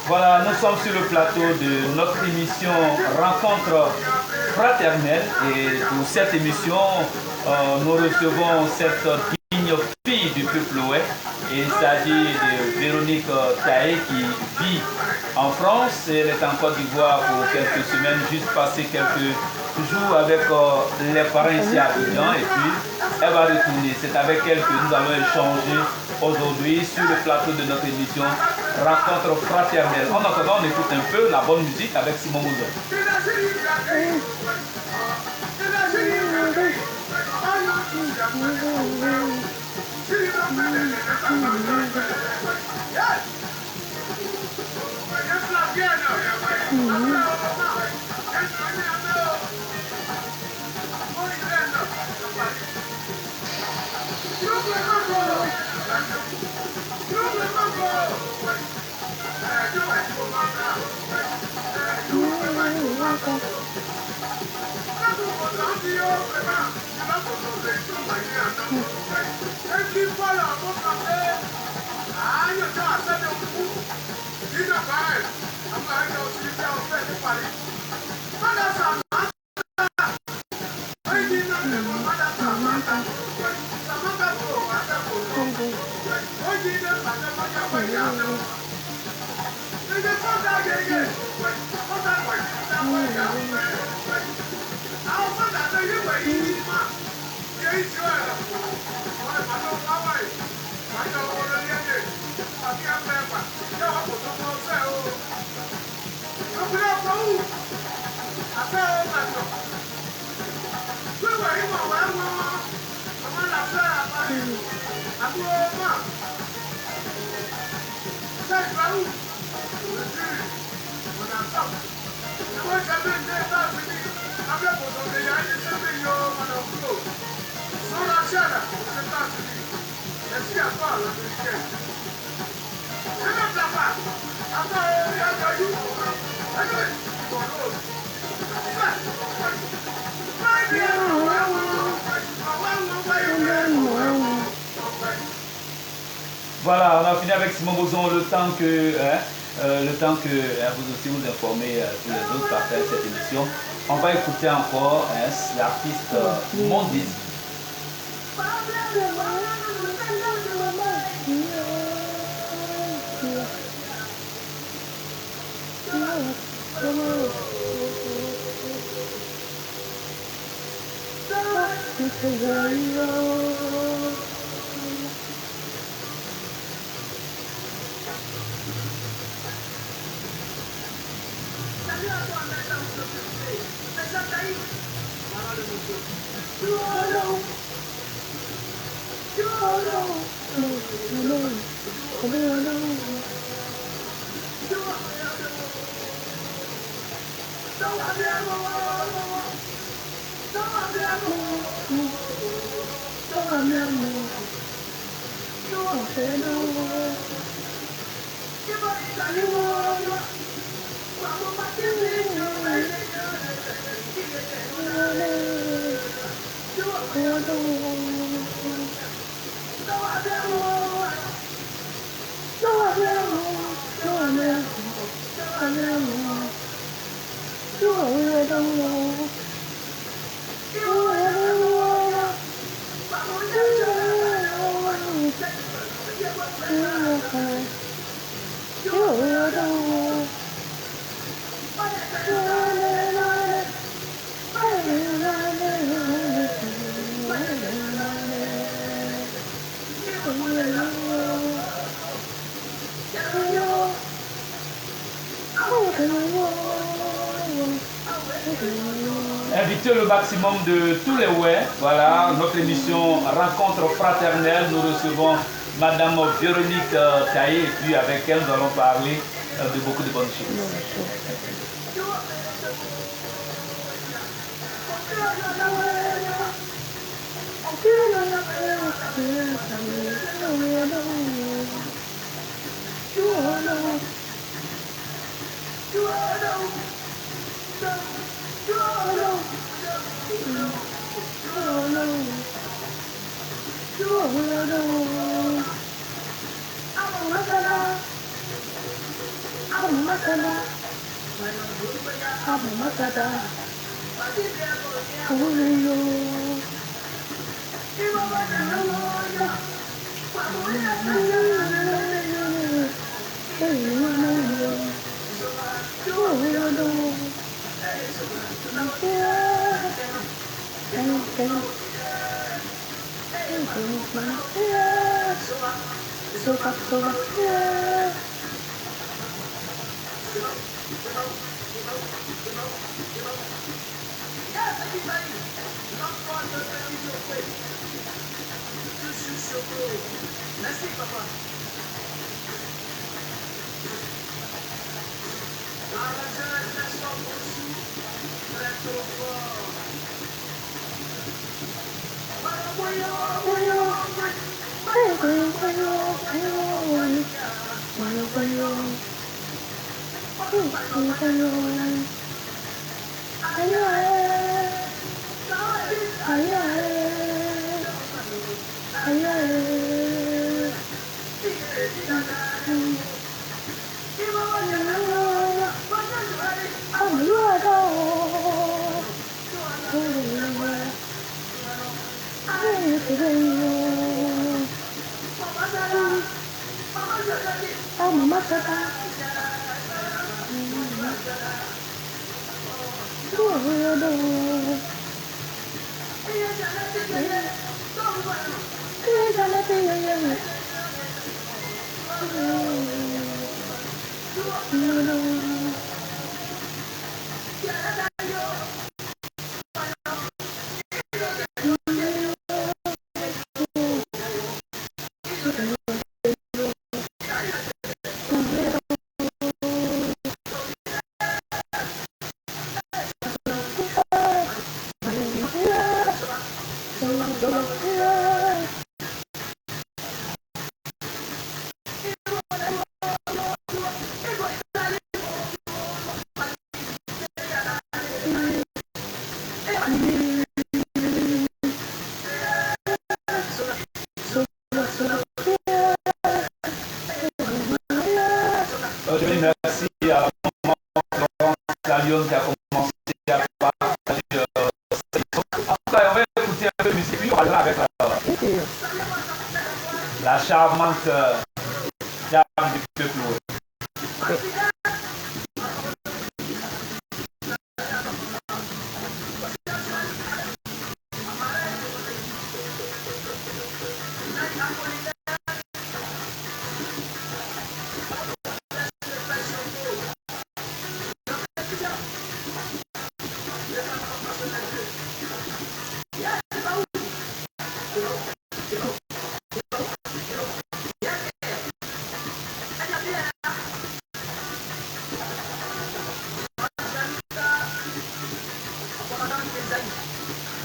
Voilà, nous sommes sur le plateau de notre émission Rencontre fraternelle et pour cette émission, nous recevons cette digne fille du peuple ouest. Il s'agit de Véronique Taé qui vit en France. Elle est en Côte d'Ivoire pour quelques semaines, juste passer quelques jours avec les parents ici à Abidjan et puis elle va retourner. C'est avec elle que nous allons échanger aujourd'hui sur le plateau de notre émission Rencontre fraternelle. En attendant, on écoute un peu la bonne musique avec Simon Mouzon. Voilà, on a fini avec Simon Bozon le temps que vous aussi vous informez tous les autres par faire cette émission. On va écouter encore l'artiste Mondis. Invitez le maximum de tous les ouais. Voilà, notre émission Rencontre fraternelle. Nous recevons Madame Véronique Taé et puis avec elle nous allons parler de beaucoup de bonnes choses. Merci, papa. Je dis merci à maman Florence Lalion qui a commencé à partager cette émission. En tout cas, on va écouter un peu de musique, puis on va avec la charmante dame du peuple.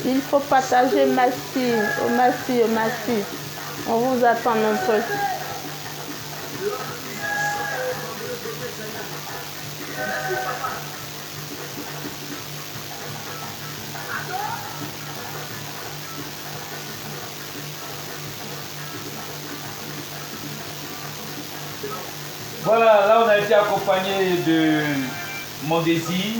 Il faut partager massif, au massif. On vous attend nombreux. Voilà, là on a été accompagné de Mon Désir.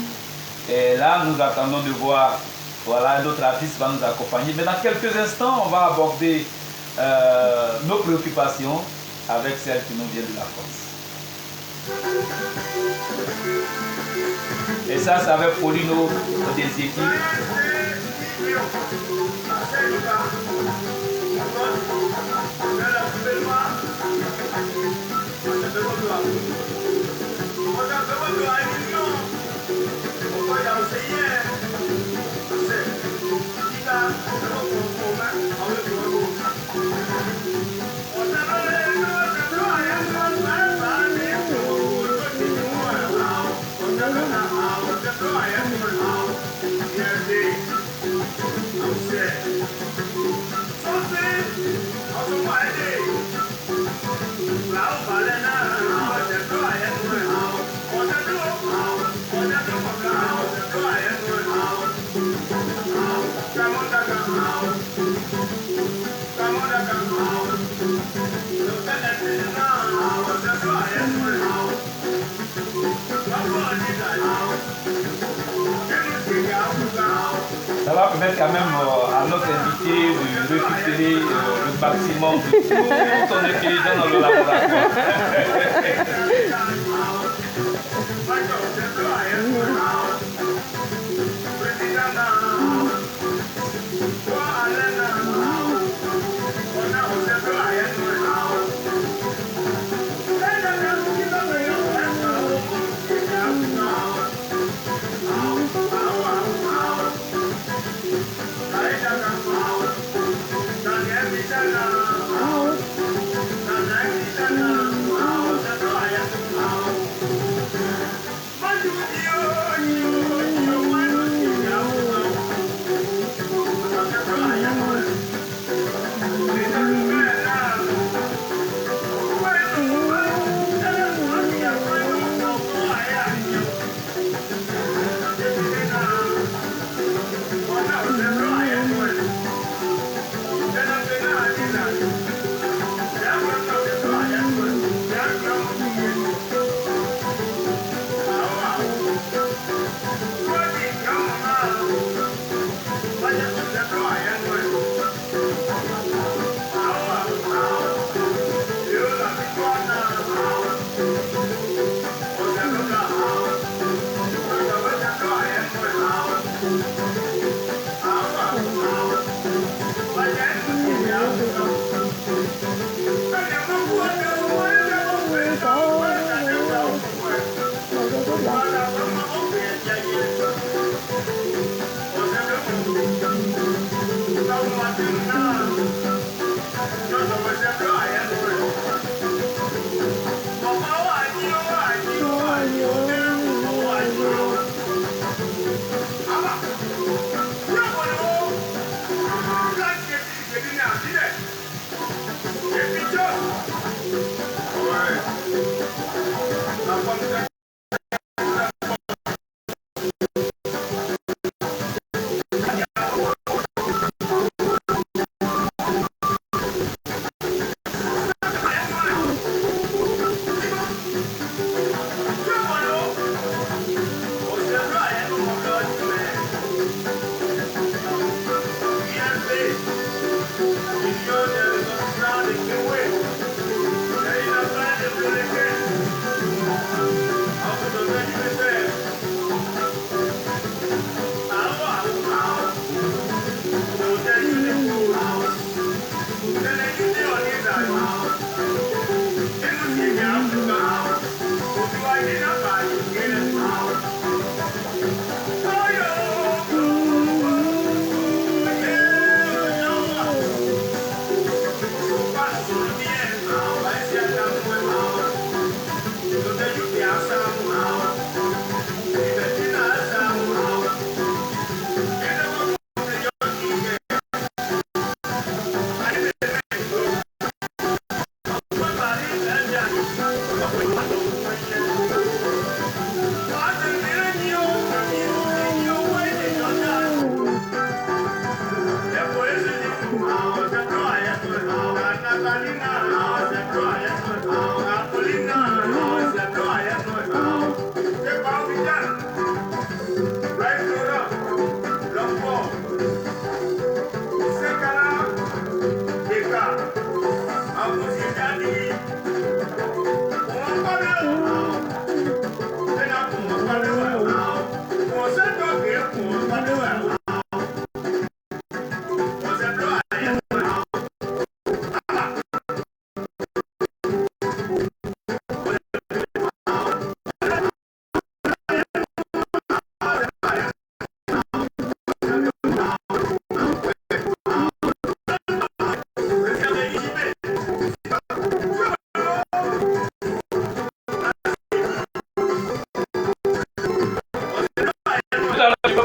Et là nous attendons de voir, voilà, un autre artiste va nous accompagner. Mais dans quelques instants, on va aborder nos préoccupations avec celle qui nous vient de la France. Et ça, c'est avec Paulino des équipes. Come on, Ça va permettre quand même à notre invité de récupérer le maximum de tout son intelligence dans le laboratoire.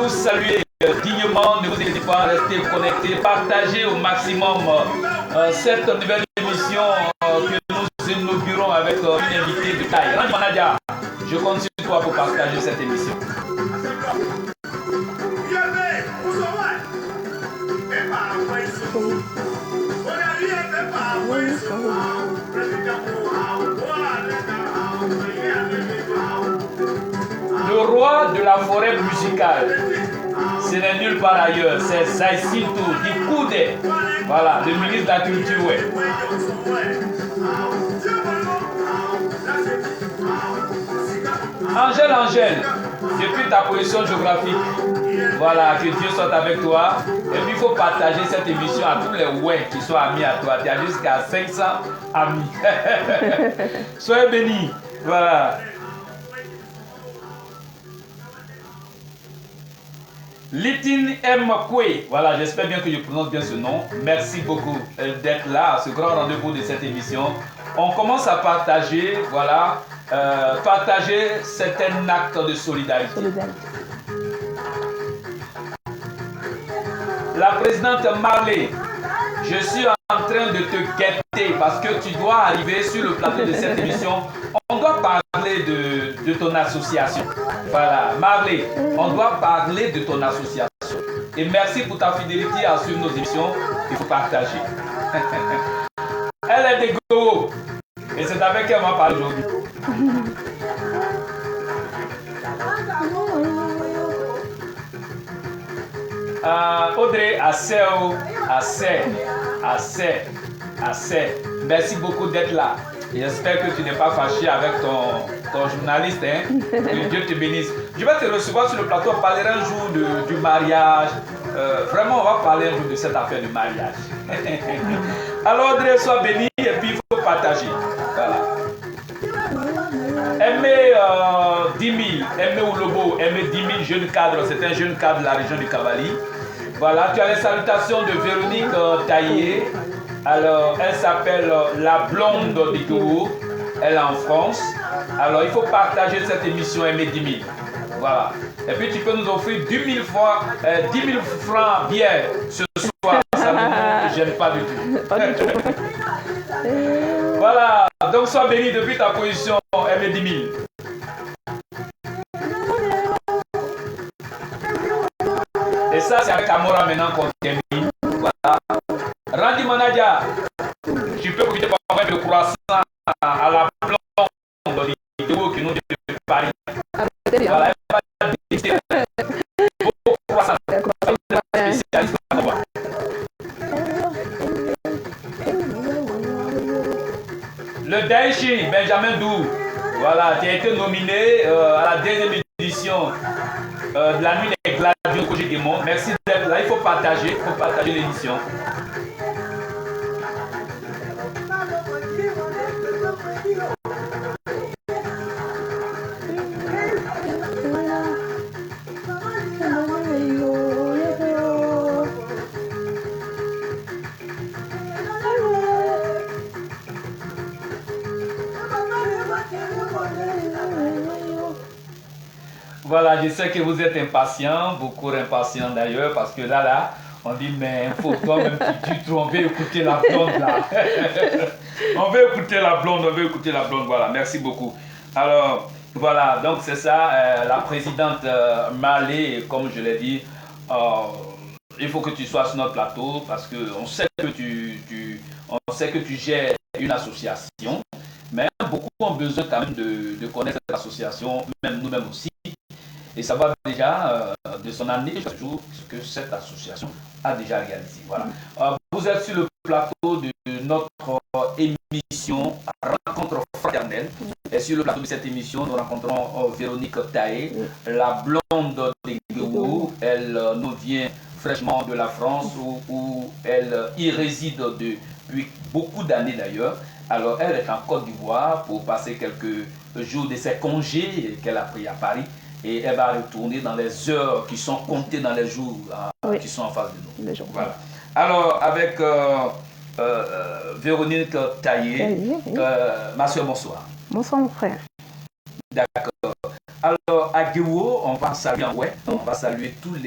Vous saluer dignement, ne vous inquiétez pas, restez connectés, partagez au maximum cette nouvelle émission que nous inaugurons avec une invitée de taille. Nadia, je compte sur toi pour partager cette émission. Le roi de la forêt musicale, ce n'est nulle part ailleurs, c'est Zaïsinto Dikoude. Voilà, le ministre de la Culture, ouais. Angèle, depuis ta position géographique, voilà, que Dieu soit avec toi. Et puis il faut partager cette émission à tous les ouais qui sont amis à toi. Tu as jusqu'à 500 amis. Soyez bénis. Voilà. Litine M. Kwe, voilà, j'espère bien que je prononce bien ce nom. Merci beaucoup d'être là à ce grand rendez-vous de cette émission. On commence à partager, voilà, partager certains actes de solidarité. La présidente Marley, je suis en train de te guetter parce que tu dois arriver sur le plateau de cette émission. On doit parler de ton association. Voilà, Marley, on doit parler de ton association. Et merci pour ta fidélité à suivre nos émissions. Il faut partager. Elle est de Go. Et c'est avec elle qu'on va parler aujourd'hui. Audrey, assez. Merci beaucoup d'être là. J'espère que tu n'es pas fâché avec ton journaliste. Hein? Que Dieu te bénisse. Je vais te recevoir sur le plateau. On parlera un jour du mariage. Vraiment, on va parler un jour de cette affaire du mariage. Alors, Audrey, sois béni et puis il faut partager. Voilà. Aimé 10 000, Aimé Oulobo, Aimé 10 000 jeunes cadres. C'est un jeune cadre de la région du Kabali. Voilà, tu as les salutations de Véronique Taillé. Alors, elle s'appelle la blonde du Togo. Elle est en France. Alors, il faut partager cette émission Aimé 10 000. Voilà. Et puis, tu peux nous offrir 10 000 francs bière ce soir. Ça ne me gêne pas du tout. Pas du tout. Voilà. Donc, sois béni depuis ta position Aimé 10 000. Et ça, c'est avec Amora maintenant qu'on termine. Voilà. Randy Manadia, tu peux profiter pour avoir le croissant à la blonde de Togo qui nous dit de Paris. Voilà, elle va décider. Beau croissant. Spécialiste. Le Daichi, Benjamin Dou. Voilà, tu as été nominé à la deuxième édition de la nuit des gladios que j'ai démontré. Merci d'être là. Il faut partager l'émission. Voilà, je sais que vous êtes impatients, beaucoup impatients d'ailleurs, parce que là, on dit, mais il faut toi-même, on veut écouter la blonde là. on veut écouter la blonde, voilà, merci beaucoup. Alors, voilà, donc c'est ça, la présidente Marley, comme je l'ai dit, il faut que tu sois sur notre plateau, parce qu'on sait que tu gères une association, mais beaucoup ont besoin quand même de connaître cette association, même nous-mêmes aussi. Et savoir déjà de son année chaque jour ce que cette association a déjà réalisé. Voilà. Vous êtes sur le plateau de notre émission Rencontre fraternelle. Et sur le plateau de cette émission, nous rencontrons Véronique Taillé, la blonde de Guéou. Elle nous vient fraîchement de la France où elle y réside depuis beaucoup d'années d'ailleurs. Alors elle est en Côte d'Ivoire pour passer quelques jours de ses congés qu'elle a pris à Paris. Et elle va retourner dans les heures qui sont comptées dans les jours qui sont en face de nous. Voilà. Alors, avec Véronique Taillé, ma soeur, bonsoir. Bonsoir, mon frère. D'accord. Alors, à Guéwo, on va saluer on va saluer toutes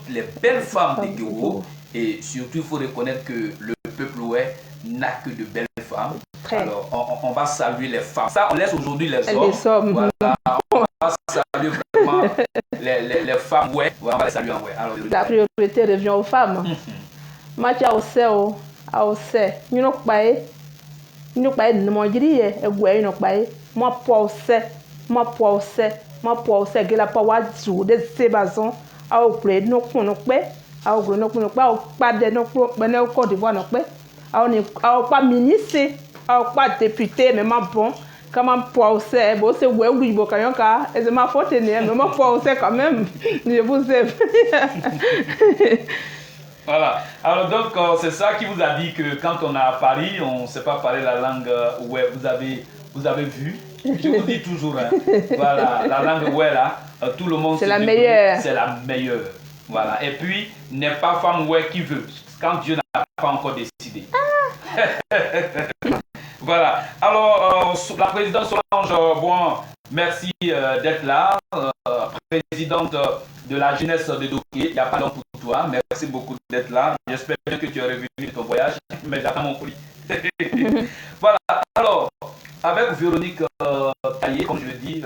les belles femmes de Guéwo. Et surtout, il faut reconnaître que le peuple oué n'a que de belles femmes. Alors, on va saluer les femmes. Ça, on laisse aujourd'hui les hommes. Voilà. On va saluer vraiment les femmes. Ouais, on va les saluer en ouais. Alors, la priorité revient aux femmes. Macha Oseo, Aose, Nyunokpae, Nous pas de mon grille et ouais nous pas moi pour que la power jour de ces bazons a au près nous pour nous a au gros nous pour nous pas de nous pour ben au Côte d'Ivoire nous a pas ministre a pas député mais bon comment pour bon c'est ouais oui bon quand même et c'est ma faute mais moi pour quand même je vous aime. Voilà. Alors donc c'est ça qui vous a dit que quand on est à Paris, on ne sait pas parler la langue ouais. Vous avez vu. Je vous dis toujours, hein, voilà, la langue ouais là, tout le monde. C'est la meilleure. C'est la meilleure. Voilà. Et puis n'est pas femme ouais qui veut. Quand Dieu n'a pas encore décidé. Voilà. Alors la présidente Solange, bon, merci d'être là, présidente de la jeunesse de Doké. Il n'y a pas long pour toi. Merci beaucoup d'être là. J'espère bien que tu es revenu de ton voyage, mais j'attends mon colis. Voilà. Alors, avec Véronique Taillé, comme je le dis,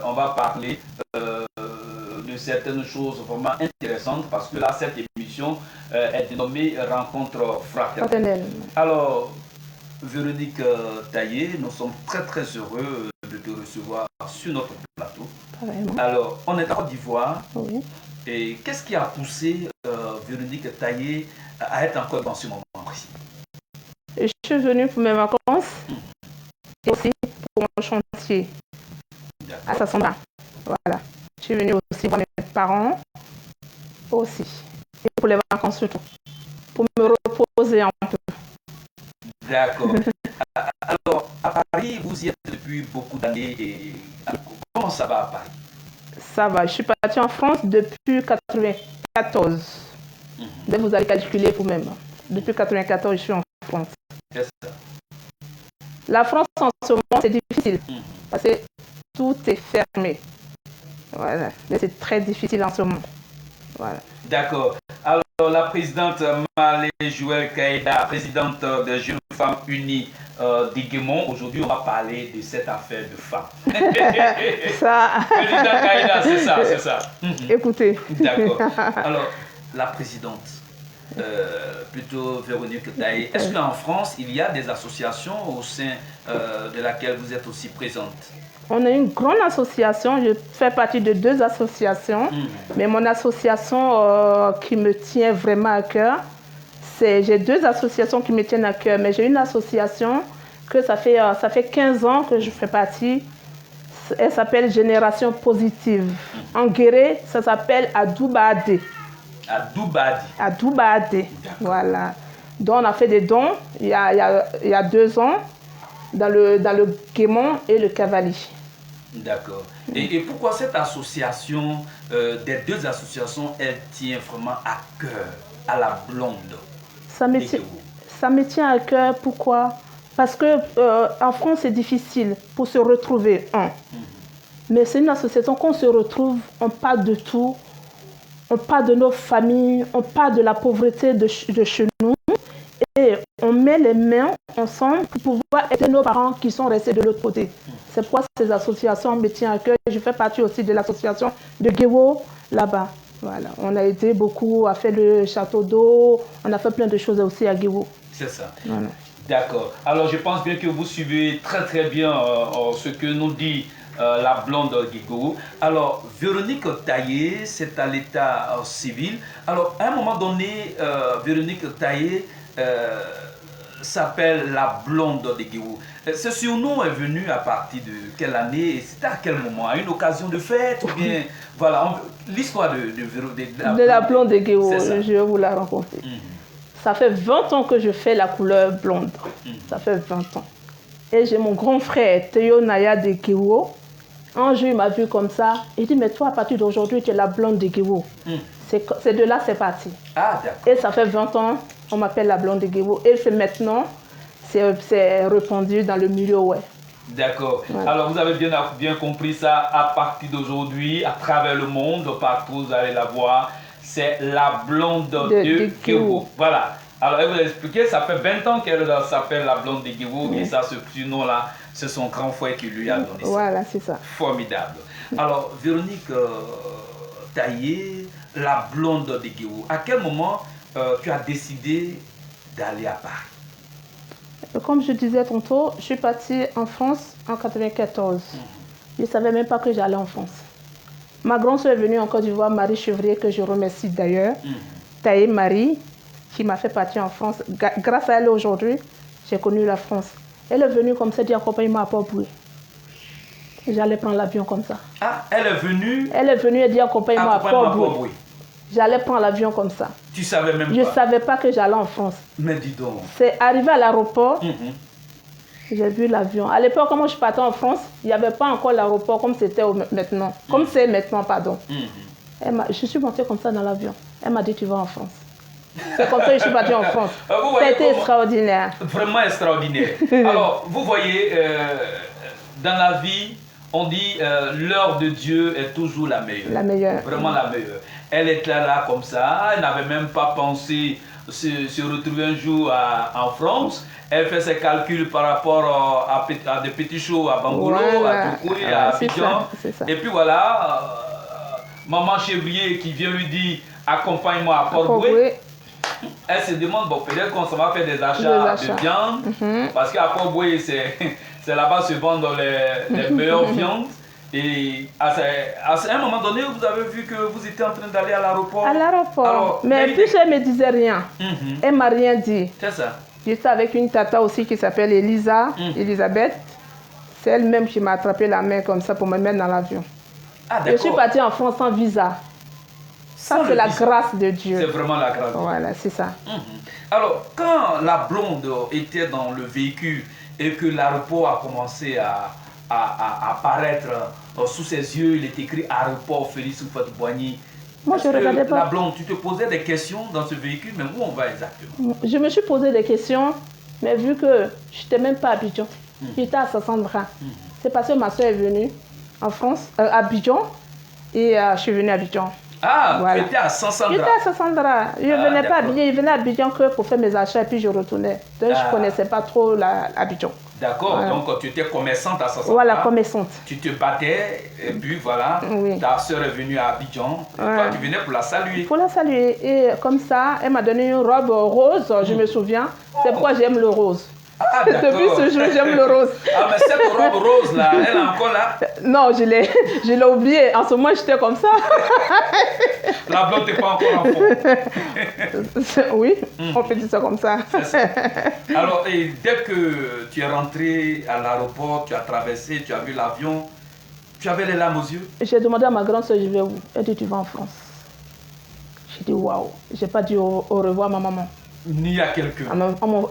on va parler de certaines choses vraiment intéressantes parce que là, cette émission est dénommée Rencontre fraternelle. Alors, Véronique Taillé, nous sommes très très heureux de te recevoir sur notre plateau. Alors, on est en Côte d'Ivoire. Oui. Et qu'est-ce qui a poussé Véronique Taillé à être encore dans ce moment précis? Je suis venue pour mes vacances et aussi pour mon chantier à Sassamba. Voilà. Je suis venue aussi voir mes parents aussi. Et pour les vacances surtout. Pour me reposer un peu. D'accord. Alors, à Paris, vous y êtes depuis beaucoup d'années. Et comment ça va à Paris? Ça va. Je suis partie en France depuis 1994. Vous allez calculer vous-même. Depuis 1994, je suis en France. C'est ça. La France en ce moment, c'est difficile. Parce que tout est fermé. Voilà. Mais c'est très difficile en ce moment. Voilà. D'accord. Alors, la présidente Malé Joël Kaïda, présidente des Jeunes Femmes Unies d'Iguémont, aujourd'hui, on va parler de cette affaire de femmes. Ça. Présidente Kaïda, c'est ça. Écoutez. D'accord. Alors, la présidente, plutôt Véronique Taillé, est-ce qu'en France, il y a des associations au sein de laquelle vous êtes aussi présente? On a une grande association, je fais partie de 2 associations, mais mon association qui me tient vraiment à cœur, j'ai 2 associations qui me tiennent à cœur, mais j'ai une association que ça fait 15 ans que je fais partie, elle s'appelle Génération Positive. En guéré, ça s'appelle Adoubade. Adoubade, voilà. Donc on a fait des dons il y a 2 ans dans le Guémont et le Cavalier. D'accord. Et pourquoi cette association, des 2 associations, elle tient vraiment à cœur, à la blonde? Ça me tient à cœur, pourquoi? Parce qu'en France, c'est difficile pour se retrouver. Mais c'est une association qu'on se retrouve, on parle de tout, on parle de nos familles, on parle de la pauvreté de chez nous. Et on met les mains ensemble pour pouvoir aider nos parents qui sont restés de l'autre côté. C'est pourquoi ces associations me tiennent à cœur. Je fais partie aussi de l'association de Guéwo, là-bas. Voilà. On a aidé beaucoup à faire le château d'eau. On a fait plein de choses aussi à Guéwo. C'est ça. Voilà. D'accord. Alors je pense bien que vous suivez très très bien ce que nous dit la blonde Guégo. Alors, Véronique Taillé, c'est à l'état civil. Alors, à un moment donné, Véronique Taillé s'appelle la blonde de Guégo. Ce surnom est venu à partir de quelle année et c'était à quel moment? À une occasion de fête ou bien... Voilà, l'histoire de la blonde de Guégo, je vais vous la raconter. Ça fait 20 ans que je fais la couleur blonde. Ça fait 20 ans. Et j'ai mon grand frère, Théo Naya de Guégo. Un jour, il m'a vu comme ça. Il dit, mais toi, à partir d'aujourd'hui, tu es la blonde de Guégo. C'est de là, c'est parti. Ah, d'accord. Et ça fait 20 ans, on m'appelle la blonde de Guégo. Et c'est maintenant, c'est répandu dans le milieu, ouais. D'accord. Voilà. Alors, vous avez bien compris ça. À partir d'aujourd'hui, à travers le monde, partout, vous allez la voir. C'est la blonde de Guégo. Voilà. Alors, elle vous a expliqué, ça fait 20 ans qu'elle s'appelle la blonde de Guégo. Et ça, ce surnom-là, c'est son grand frère qui lui a donné ça. Voilà, c'est ça. Formidable. Alors, Véronique Taillé, la blonde de Guégo, à quel moment tu as décidé d'aller à Paris? Comme je disais tantôt, je suis partie en France en 94. Je ne savais même pas que j'allais en France. Ma grande soeur est venue en Côte d'Ivoire, Marie Chevrier, que je remercie d'ailleurs. Taïe Marie, qui m'a fait partir en France. Grâce à elle aujourd'hui, j'ai connu la France. Elle est venue comme ça, dit accompagne-moi à Port-Boué. J'allais prendre l'avion comme ça. Ah, elle est venue. Elle est venue et dit accompagne-moi à Port-Boué. J'allais prendre l'avion comme ça. Tu savais même pas? Je ne savais pas que j'allais en France. Mais dis donc. C'est arrivé à l'aéroport. J'ai vu l'avion. À l'époque, quand je partais en France, il n'y avait pas encore l'aéroport comme c'était maintenant. Comme c'est maintenant, pardon. Je suis montée comme ça dans l'avion. Elle m'a dit, tu vas en France. C'est comme ça que je suis partie en France. C'était extraordinaire. Vraiment extraordinaire. Alors, vous voyez, dans la vie, on dit l'heure de Dieu est toujours la meilleure. La meilleure. Vraiment la meilleure. Elle était là comme ça. Elle n'avait même pas pensé se retrouver un jour en France. Elle fait ses calculs par rapport à des petits shows à Bangolo, à Tokoé, à Abidjan. Et puis voilà, maman Chevrier qui vient lui dire accompagne-moi à Port-Boué. Elle se demande, bon, peut-être qu'on va faire des achats de viande, parce qu'à Port-Boué, c'est là-bas se vendent les meilleures viandes. Et à un moment donné, vous avez vu que vous étiez en train d'aller à l'aéroport. À l'aéroport. Mais puis elle ne me disait rien. Elle ne m'a rien dit. C'est ça. J'étais avec une tata aussi qui s'appelle Elisabeth. C'est elle-même qui m'a attrapé la main comme ça pour me mettre dans l'avion. Ah, je suis partie en France sans visa. Ça, c'est la grâce de Dieu. C'est vraiment la grâce. Voilà, c'est ça. Alors, quand la blonde était dans le véhicule et que l'aéroport a commencé à apparaître sous ses yeux, il est écrit aéroport Félix Houphouët-Boigny. Moi, je ne regardais pas. La blonde, tu te posais des questions dans ce véhicule, mais où on va exactement? Je me suis posé des questions, mais vu que je n'étais même pas à Abidjan, j'étais à Sassandra. C'est parce que ma soeur est venue en France, à Abidjan, et je suis venue à Abidjan. Ah, voilà. Tu étais à Sassandra? J'étais à Sassandra. Je ne venais pas à Abidjan, je venais à Abidjan que pour faire mes achats et puis je retournais. Donc je ne connaissais pas trop Abidjan. D'accord, voilà. Donc tu étais commerçante à Sassandra. Voilà, commerçante. Tu te battais et puis voilà, ta soeur est venue à Abidjan. Et toi, tu venais pour la saluer. Pour la saluer. Et comme ça, elle m'a donné une robe rose, je me souviens. C'est pourquoi j'aime le rose. Ah, depuis ce jour, j'aime le rose. Ah, mais cette robe rose là, elle est encore là? Non, je l'ai oubliée. En ce moment, j'étais comme ça. La blonde n'est pas encore en fond. Oui, on peut dire ça comme ça. Alors, et dès que tu es rentré à l'aéroport, tu as traversé, tu as vu l'avion, tu avais les larmes aux yeux? J'ai demandé à ma grande soeur, je vais où? Elle dit, tu vas en France. J'ai dit, waouh. Je n'ai pas dit au revoir à ma maman. Ni à quelqu'un.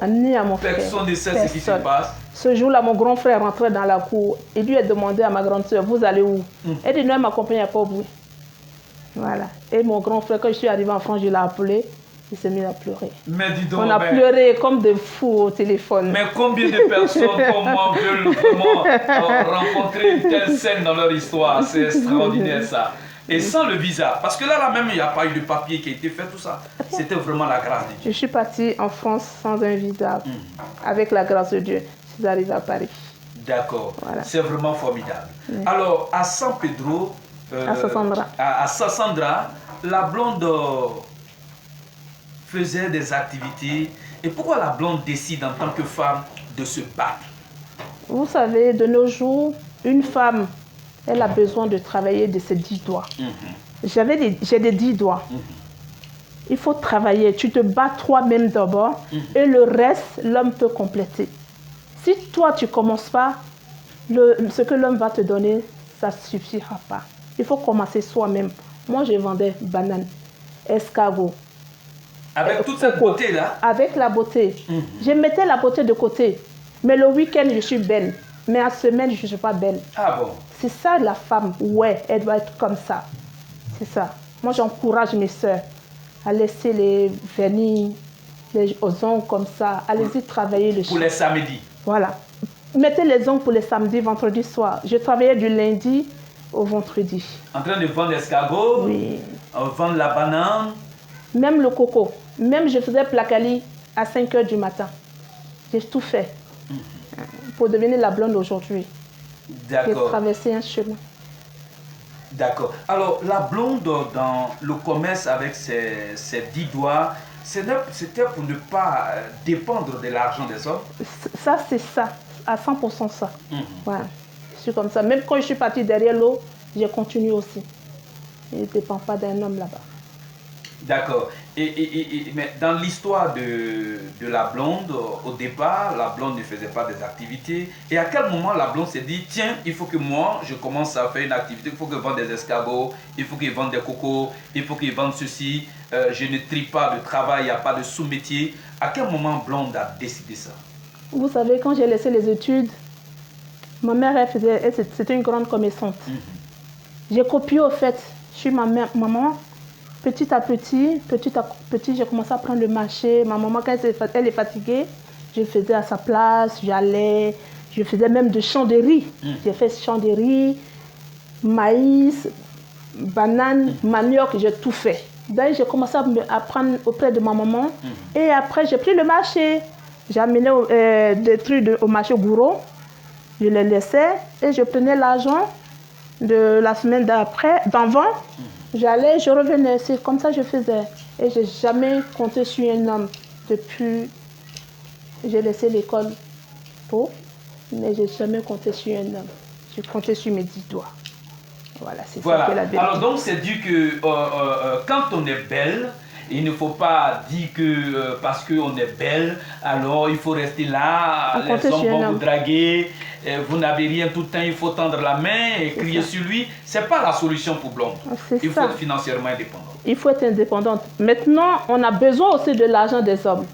Ni à mon frère. Personne ne sait ce qui se passe. Ce jour-là, mon grand frère rentrait dans la cour et lui a demandé à ma grande soeur, vous allez où? Elle dit, non, elle m'accompagne à Port-Boué. Voilà. Et mon grand frère, quand je suis arrivée en France, je l'ai appelé. Il s'est mis à pleurer. Mais dis donc, on a pleuré comme des fous au téléphone. Mais combien de personnes comme moi veulent vraiment rencontrer une telle scène dans leur histoire? C'est extraordinaire ça. Et sans le visa, parce que là même, il n'y a pas eu de papier qui a été fait, tout ça. C'était vraiment la grâce de Dieu. Je suis partie en France sans un visa, avec la grâce de Dieu. Je suis arrivée à Paris. D'accord, voilà. C'est vraiment formidable. Alors, à San Pedro, à Sassandra, la blonde faisait des activités. Et pourquoi la blonde décide en tant que femme de se battre? Vous savez, de nos jours, une femme, elle a besoin de travailler de ses 10 doigts. J'ai des 10 doigts. Il faut travailler. Tu te bats toi-même d'abord et le reste, l'homme peut compléter. Si toi, tu ne commences pas, ce que l'homme va te donner, ça ne suffira pas. Il faut commencer soi-même. Moi, je vendais bananes, escargots. Avec toute cette beauté-là? Avec la beauté. Je mettais la beauté de côté. Mais le week-end, je suis belle. Mais en semaine, je ne suis pas belle. Ah bon? C'est ça la femme. Ouais, elle doit être comme ça. C'est ça. Moi, j'encourage mes soeurs à laisser les vernis, les ongles comme ça. Allez-y travailler le pour les samedis. Voilà. Mettez les ongles pour les samedis, vendredi soir. Je travaillais du lundi au vendredi. En train de vendre l'escargot? Oui. Vendre la banane? Même le coco. Même je faisais placali à 5 h du matin. J'ai tout fait. Pour devenir la blonde aujourd'hui. D'accord. J'ai traversé un chemin. D'accord. Alors, la blonde dans le commerce avec ses 10 doigts, c'était pour ne pas dépendre de l'argent des hommes. Ça, c'est ça, à 100% ça. Mhm. Voilà. Je suis comme ça. Même quand je suis partie derrière l'eau, j'ai continué aussi. Je ne dépends pas d'un homme là-bas. D'accord. Mais dans l'histoire de la blonde, au départ, la blonde ne faisait pas des activités. Et à quel moment la blonde s'est dit, tiens, il faut que moi, je commence à faire une activité, il faut que je vende des escargots, il faut que je vende des cocos, il faut que je vende ceci, je ne trie pas de travail, il n'y a pas de sous-métier. À quel moment blonde a décidé ça? Vous savez, quand j'ai laissé les études, ma mère, c'était une grande commerçante. J'ai copié au fait. Je suis maman. Petit à petit, j'ai commencé à prendre le marché. Ma maman, quand elle est fatiguée, je faisais à sa place, j'allais, je faisais même de champs de riz. J'ai fait champs de riz, maïs, bananes, manioc, j'ai tout fait. Donc, j'ai commencé à prendre auprès de ma maman. Et après, j'ai pris le marché. J'ai amené des trucs au marché Gouraud. Je les laissais et je prenais l'argent de la semaine d'avant. J'allais, je revenais, c'est comme ça que je faisais. Et je n'ai jamais compté sur un homme depuis. J'ai laissé l'école tôt, mais je n'ai jamais compté sur un homme. J'ai compté sur mes 10 doigts. Voilà, c'est ça qui est la vérité. Alors donc c'est dit que quand on est belle, il ne faut pas dire que parce qu'on est belle, alors il faut rester là, les hommes vont vous draguer, vous n'avez rien tout le temps, il faut tendre la main et crier sur lui. Ce n'est pas la solution pour blonde. Il faut être financièrement indépendant. Il faut être indépendante. Maintenant, on a besoin aussi de l'argent des hommes.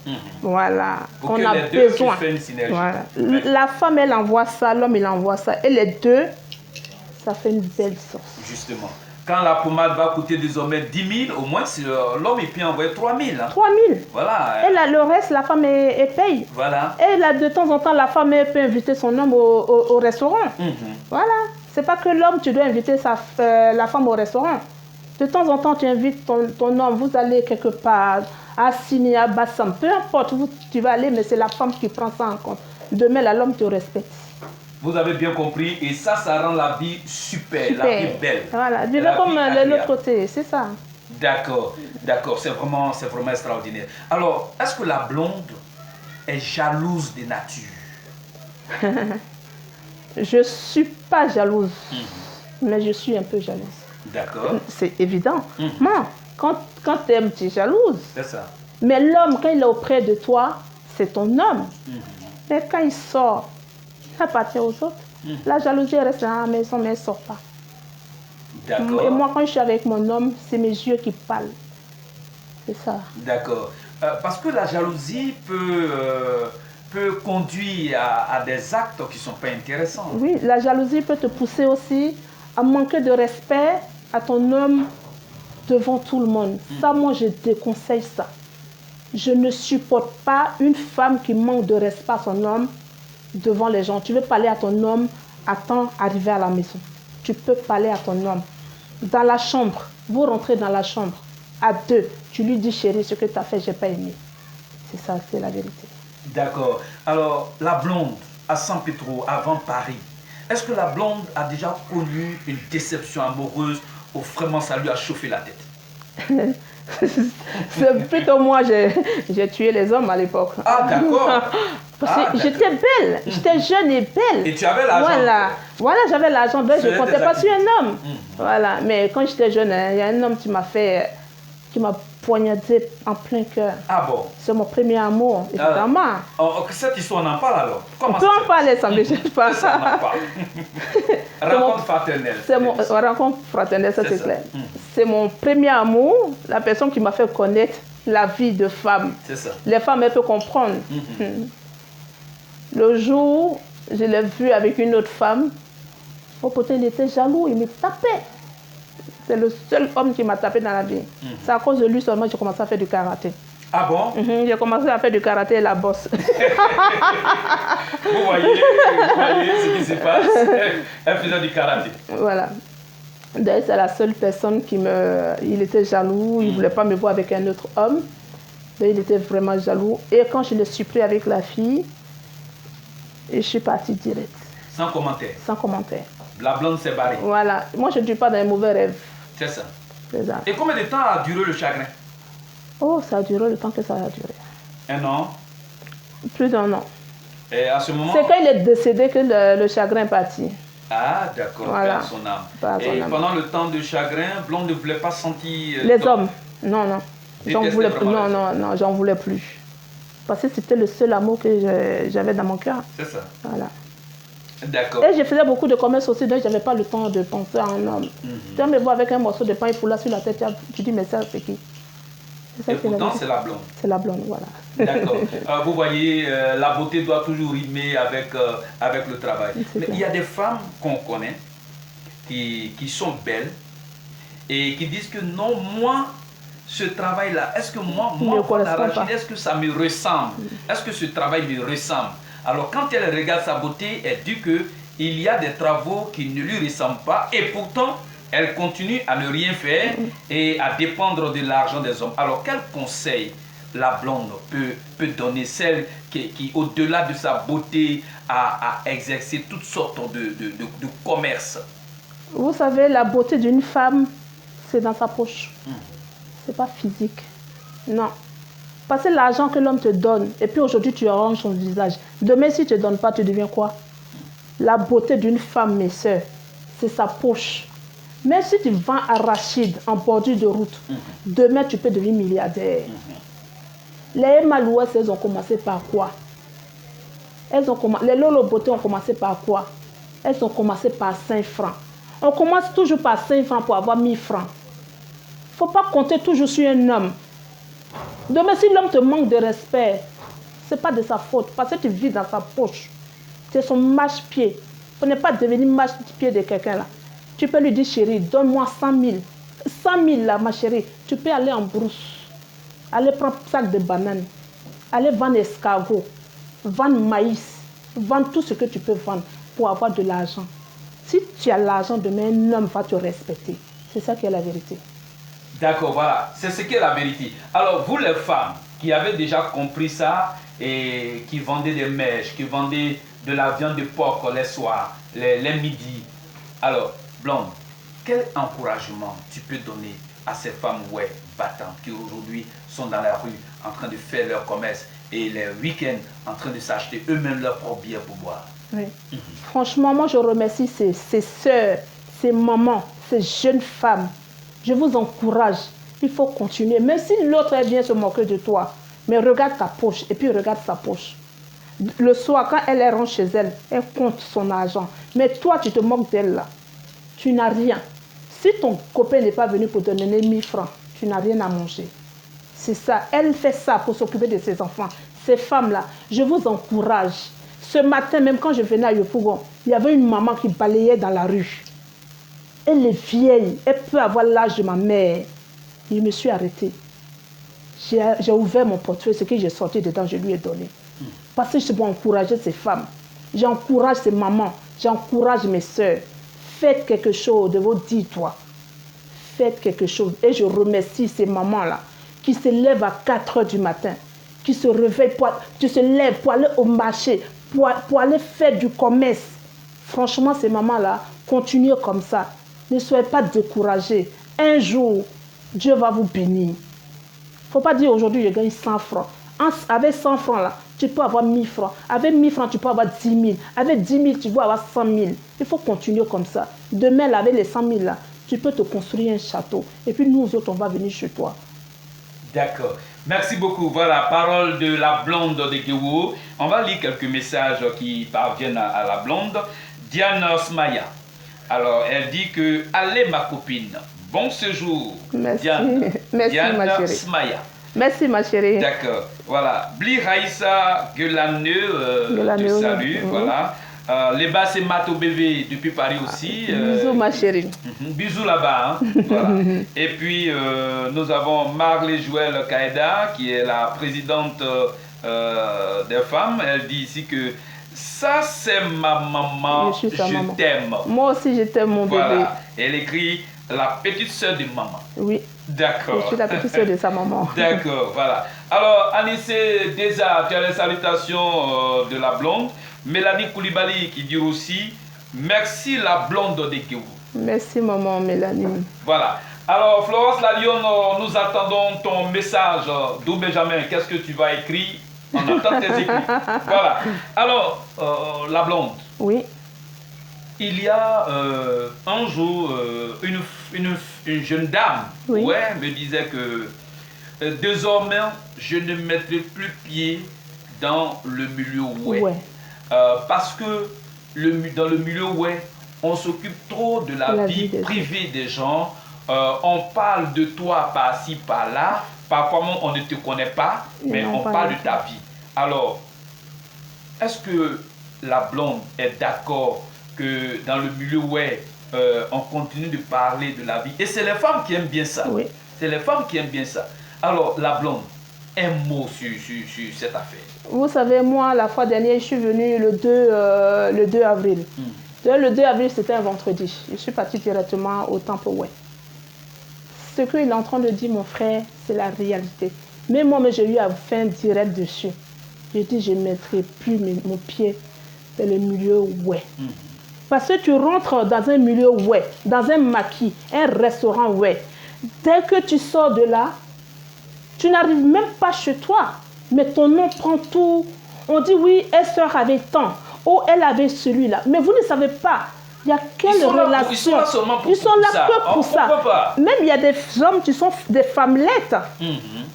Voilà. Pour on a besoin. Une synergie. Voilà. La femme, elle envoie ça, l'homme, il envoie ça. Et les deux, ça fait une belle source. Justement. Quand la pommade va coûter désormais 10 000, au moins l'homme il peut envoyer 3 000. Hein. 3 000. Voilà. Et là, le reste, la femme elle paye. Voilà. Et là, de temps en temps, la femme elle peut inviter son homme au restaurant. Voilà. C'est pas que l'homme, tu dois inviter la femme au restaurant. De temps en temps, tu invites ton homme, vous allez quelque part, à Sini, à Bassam, peu importe où tu vas aller, mais c'est la femme qui prend ça en compte. Demain, l'homme te respecte. Vous avez bien compris, et ça rend la vie super, la vie belle. Voilà, vivez comme de l'autre côté, c'est ça. D'accord, d'accord, c'est vraiment extraordinaire. Alors, est-ce que la blonde est jalouse de nature? Je ne suis pas jalouse, mais je suis un peu jalouse. D'accord. C'est évident. Moi, quand tu aimes, tu es jalouse. C'est ça. Mais l'homme, quand il est auprès de toi, c'est ton homme. Mais quand il sort, ça appartient aux autres. La jalousie reste à la maison, mais elle ne sort pas. D'accord. Et moi, quand je suis avec mon homme, c'est mes yeux qui parlent. C'est ça. D'accord. Parce que la jalousie peut conduire à des actes qui ne sont pas intéressants. Oui, la jalousie peut te pousser aussi à manquer de respect à ton homme devant tout le monde. Ça, moi, je déconseille ça. Je ne supporte pas une femme qui manque de respect à son homme devant les gens. Tu veux parler à ton homme, attends, arriver à la maison. Tu peux parler à ton homme. Dans la chambre, vous rentrez dans la chambre, à deux, tu lui dis, chérie, ce que tu as fait, je n'ai pas aimé. C'est ça, c'est la vérité. D'accord. Alors, la blonde à San Pedro, avant Paris, est-ce que la blonde a déjà connu une déception amoureuse où vraiment ça lui a chauffé la tête? C'est plutôt moi, j'ai tué les hommes à l'époque. Ah, d'accord. Parce que j'étais belle, j'étais jeune et belle. Et tu avais l'argent? Voilà, j'avais l'argent, je ne comptais pas sur un homme. Voilà, mais quand j'étais jeune, il y a un homme qui m'a poignardé en plein cœur. Ah bon? C'est mon premier amour, évidemment. Cette histoire, on en parle alors? Comment on peut en parler, ça me gêne pas. Ça, on en parle. Rencontre fraternelle. C'est mon rencontre fraternelle, ça c'est clair. C'est mon premier amour, la personne qui m'a fait connaître la vie de femme. C'est ça. Les femmes, elles peuvent comprendre. Le jour, je l'ai vu avec une autre femme. Oh, pourtant, il était jaloux, il me tapait. C'est le seul homme qui m'a tapé dans la vie. C'est à cause de lui seulement que j'ai commencé à faire du karaté. Ah bon? J'ai commencé à faire du karaté et la bosse. Vous voyez ce qui se passe? Elle faisait du karaté. Voilà. D'ailleurs, c'est la seule personne qui me... Il était jaloux, il ne voulait pas me voir avec un autre homme. D'ailleurs, il était vraiment jaloux. Et quand je le suis pris avec la fille, je suis partie direct. Sans commentaire? Sans commentaire. La blonde s'est barrée? Voilà. Moi, je ne dis pas dans les mauvais rêves. C'est ça. C'est ça. Et combien de temps a duré le chagrin? Oh, ça a duré le temps que ça a duré. 1 an? Plus d'1 an. Et à ce moment... C'est quand il est décédé que le chagrin est parti. Ah, d'accord, Voilà. perd son âme. Perd son Et âme. pendant le temps de chagrin, Blonde ne voulait pas sentir... Les hommes, non, non. J'en Détestait voulais plus. vraiment Non, les non, non, j'en voulais plus. Parce que c'était le seul amour que j'avais dans mon cœur. C'est ça. Voilà. D'accord. Et je faisais beaucoup de commerce aussi, donc je n'avais pas le temps de penser à un homme. Tu vas me voir avec un morceau de pain, il fout là sur la tête, tu dis, mais ça, c'est qui? C'est ça Et qui est la pourtant, vérité. c'est la blonde. C'est la blonde, voilà. D'accord. Vous voyez, la beauté doit toujours rimer avec le travail. C'est Mais clair. il y a des femmes qu'on connaît qui sont belles et qui disent que non, moi, ce travail-là, est-ce que moi Ne correspond d'arachide, pas. est-ce que ça me ressemble? Est-ce que ce travail me ressemble? Alors quand elle regarde sa beauté, elle dit qu'il y a des travaux qui ne lui ressemblent pas et pourtant, elle continue à ne rien faire et à dépendre de l'argent des hommes. Alors quel conseil la blonde peut donner, celle qui au-delà de sa beauté, a exercé toutes sortes de commerces? Vous savez, la beauté d'une femme, c'est dans sa poche. C'est pas physique. Non. Parce que l'argent que l'homme te donne, et puis aujourd'hui tu arranges son visage. Demain, si tu ne donnes pas, tu deviens quoi? La beauté d'une femme, mes soeurs, c'est sa poche. Même si tu vends arachide en bordure de route, demain tu peux devenir milliardaire. Les Malouès, elles ont commencé par quoi? Les Lolo Beauté ont commencé par quoi? Elles ont commencé par 5 francs. On commence toujours par 5 francs pour avoir 1000 francs. Il ne faut pas compter toujours sur un homme. Demain, si l'homme te manque de respect, ce n'est pas de sa faute, parce que tu vis dans sa poche. Tu es son mâche-pied. Pour ne pas devenir mâche-pied de quelqu'un là. Tu peux lui dire, chérie, donne-moi 100 000. 100 000 là, ma chérie. Tu peux aller en brousse. Aller prendre un sac de bananes. Aller vendre escargot. Vendre maïs. Vendre tout ce que tu peux vendre pour avoir de l'argent. Si tu as l'argent, demain, un homme va te respecter. C'est ça qui est la vérité. D'accord, voilà, c'est ce qu'est la vérité. Alors, vous les femmes qui avez déjà compris ça et qui vendaient des mèches, qui vendaient de la viande de porc les soirs, les midis, alors, Blonde, quel encouragement tu peux donner à ces femmes battantes qui aujourd'hui sont dans la rue en train de faire leur commerce et les week-ends en train de s'acheter eux-mêmes leur propre bière pour boire? Oui. Franchement, moi je remercie ces sœurs, ces mamans, ces jeunes femmes. Je vous encourage. Il faut continuer. Même si l'autre vient se moquer de toi, mais regarde ta poche et puis regarde sa poche. Le soir, quand elle rentre chez elle, elle compte son argent. Mais toi, tu te moques d'elle là. Tu n'as rien. Si ton copain n'est pas venu pour te donner 1000 francs, tu n'as rien à manger. C'est ça. Elle fait ça pour s'occuper de ses enfants. Ces femmes-là, je vous encourage. Ce matin, même quand je venais à Yopougon, il y avait une maman qui balayait dans la rue. Elle est vieille, elle peut avoir l'âge de ma mère. Je me suis arrêtée. J'ai ouvert mon portefeuille, ce que j'ai sorti dedans, je lui ai donné. Parce que je veux encourager ces femmes. J'encourage ces mamans, j'encourage mes soeurs. Faites quelque chose de vos 10 toi. Faites quelque chose. Et je remercie ces mamans-là qui se lèvent à 4 h du matin, qui se réveillent, qui se lèvent pour aller au marché, pour aller faire du commerce. Franchement, ces mamans-là, continuez comme ça. Ne soyez pas découragés. Un jour, Dieu va vous bénir. Il ne faut pas dire aujourd'hui, je gagne 100 francs. Avec 100 francs, là, tu peux avoir 1000 francs. Avec 1000 francs, tu peux avoir 10 000. Avec 10 000, tu peux avoir 100 000. Il faut continuer comme ça. Demain, là, avec les 100 000, là, tu peux te construire un château. Et puis nous autres, on va venir chez toi. D'accord. Merci beaucoup. Voilà, parole de la blonde de Guéwo. On va lire quelques messages qui parviennent à la blonde. Diane Smaya. Alors, elle dit que, allez ma copine, bon séjour. Merci. Diane, Merci, Diane ma chérie. Smaya. Merci, ma chérie. D'accord. Voilà. Bli Raïssa Guelaneux, te salue. Voilà. Les bas, c'est Mato BV depuis Paris aussi. Bisous, ma chérie. Bisous là-bas. Hein. Voilà. Et puis, nous avons Marley Joël Kaeda, qui est la présidente des femmes. Elle dit ici que ça, c'est ma maman. Je t'aime. Moi aussi, je t'aime, mon bébé. Voilà. Elle écrit la petite soeur de maman. Oui. D'accord. Je suis la petite soeur de sa maman. D'accord, voilà. Alors, Anissé Deza, tu as les salutations de la blonde. Mélanie Koulibaly qui dit aussi merci la blonde de Guéwo. Merci maman Mélanie. Voilà. Alors, Florence Lalion, nous attendons ton message. D'où Benjamin, qu'est-ce que tu vas écrire? On attend tes écrits. Voilà. Alors, la blonde. Oui. Il y a un jour, une jeune dame Oui. me disait que désormais, je ne mettrai plus pied dans le milieu Ouais. parce que dans le milieu on s'occupe trop de la vie privée des gens. On parle de toi par-ci, par-là. Parfois, on ne te connaît pas, mais on parle de ta vie. Alors, est-ce que la blonde est d'accord que dans le milieu on continue de parler de la vie? Et c'est les femmes qui aiment bien ça. Oui. C'est les femmes qui aiment bien ça. Alors, la blonde, un mot sur cette affaire. Vous savez, moi, la fois dernière, je suis venue le 2 avril. Le 2 avril, c'était un vendredi. Je suis partie directement au temple Ce qu'il est en train de dire, mon frère, c'est la réalité. Mais moi, j'ai eu à faire un direct dessus. J'ai dit, je ne mettrai plus mon pied dans le milieu Parce que tu rentres dans un milieu dans un maquis, un restaurant Dès que tu sors de là, tu n'arrives même pas chez toi. Mais ton nom prend tout. On dit, oui, Esther avait tant. Oh, elle avait celui-là. Mais vous ne savez pas. Il y a quelle relation. Ils sont là seulement pour Ils sont là ça. que pour ça. Même il y a des hommes qui sont des femmelettes.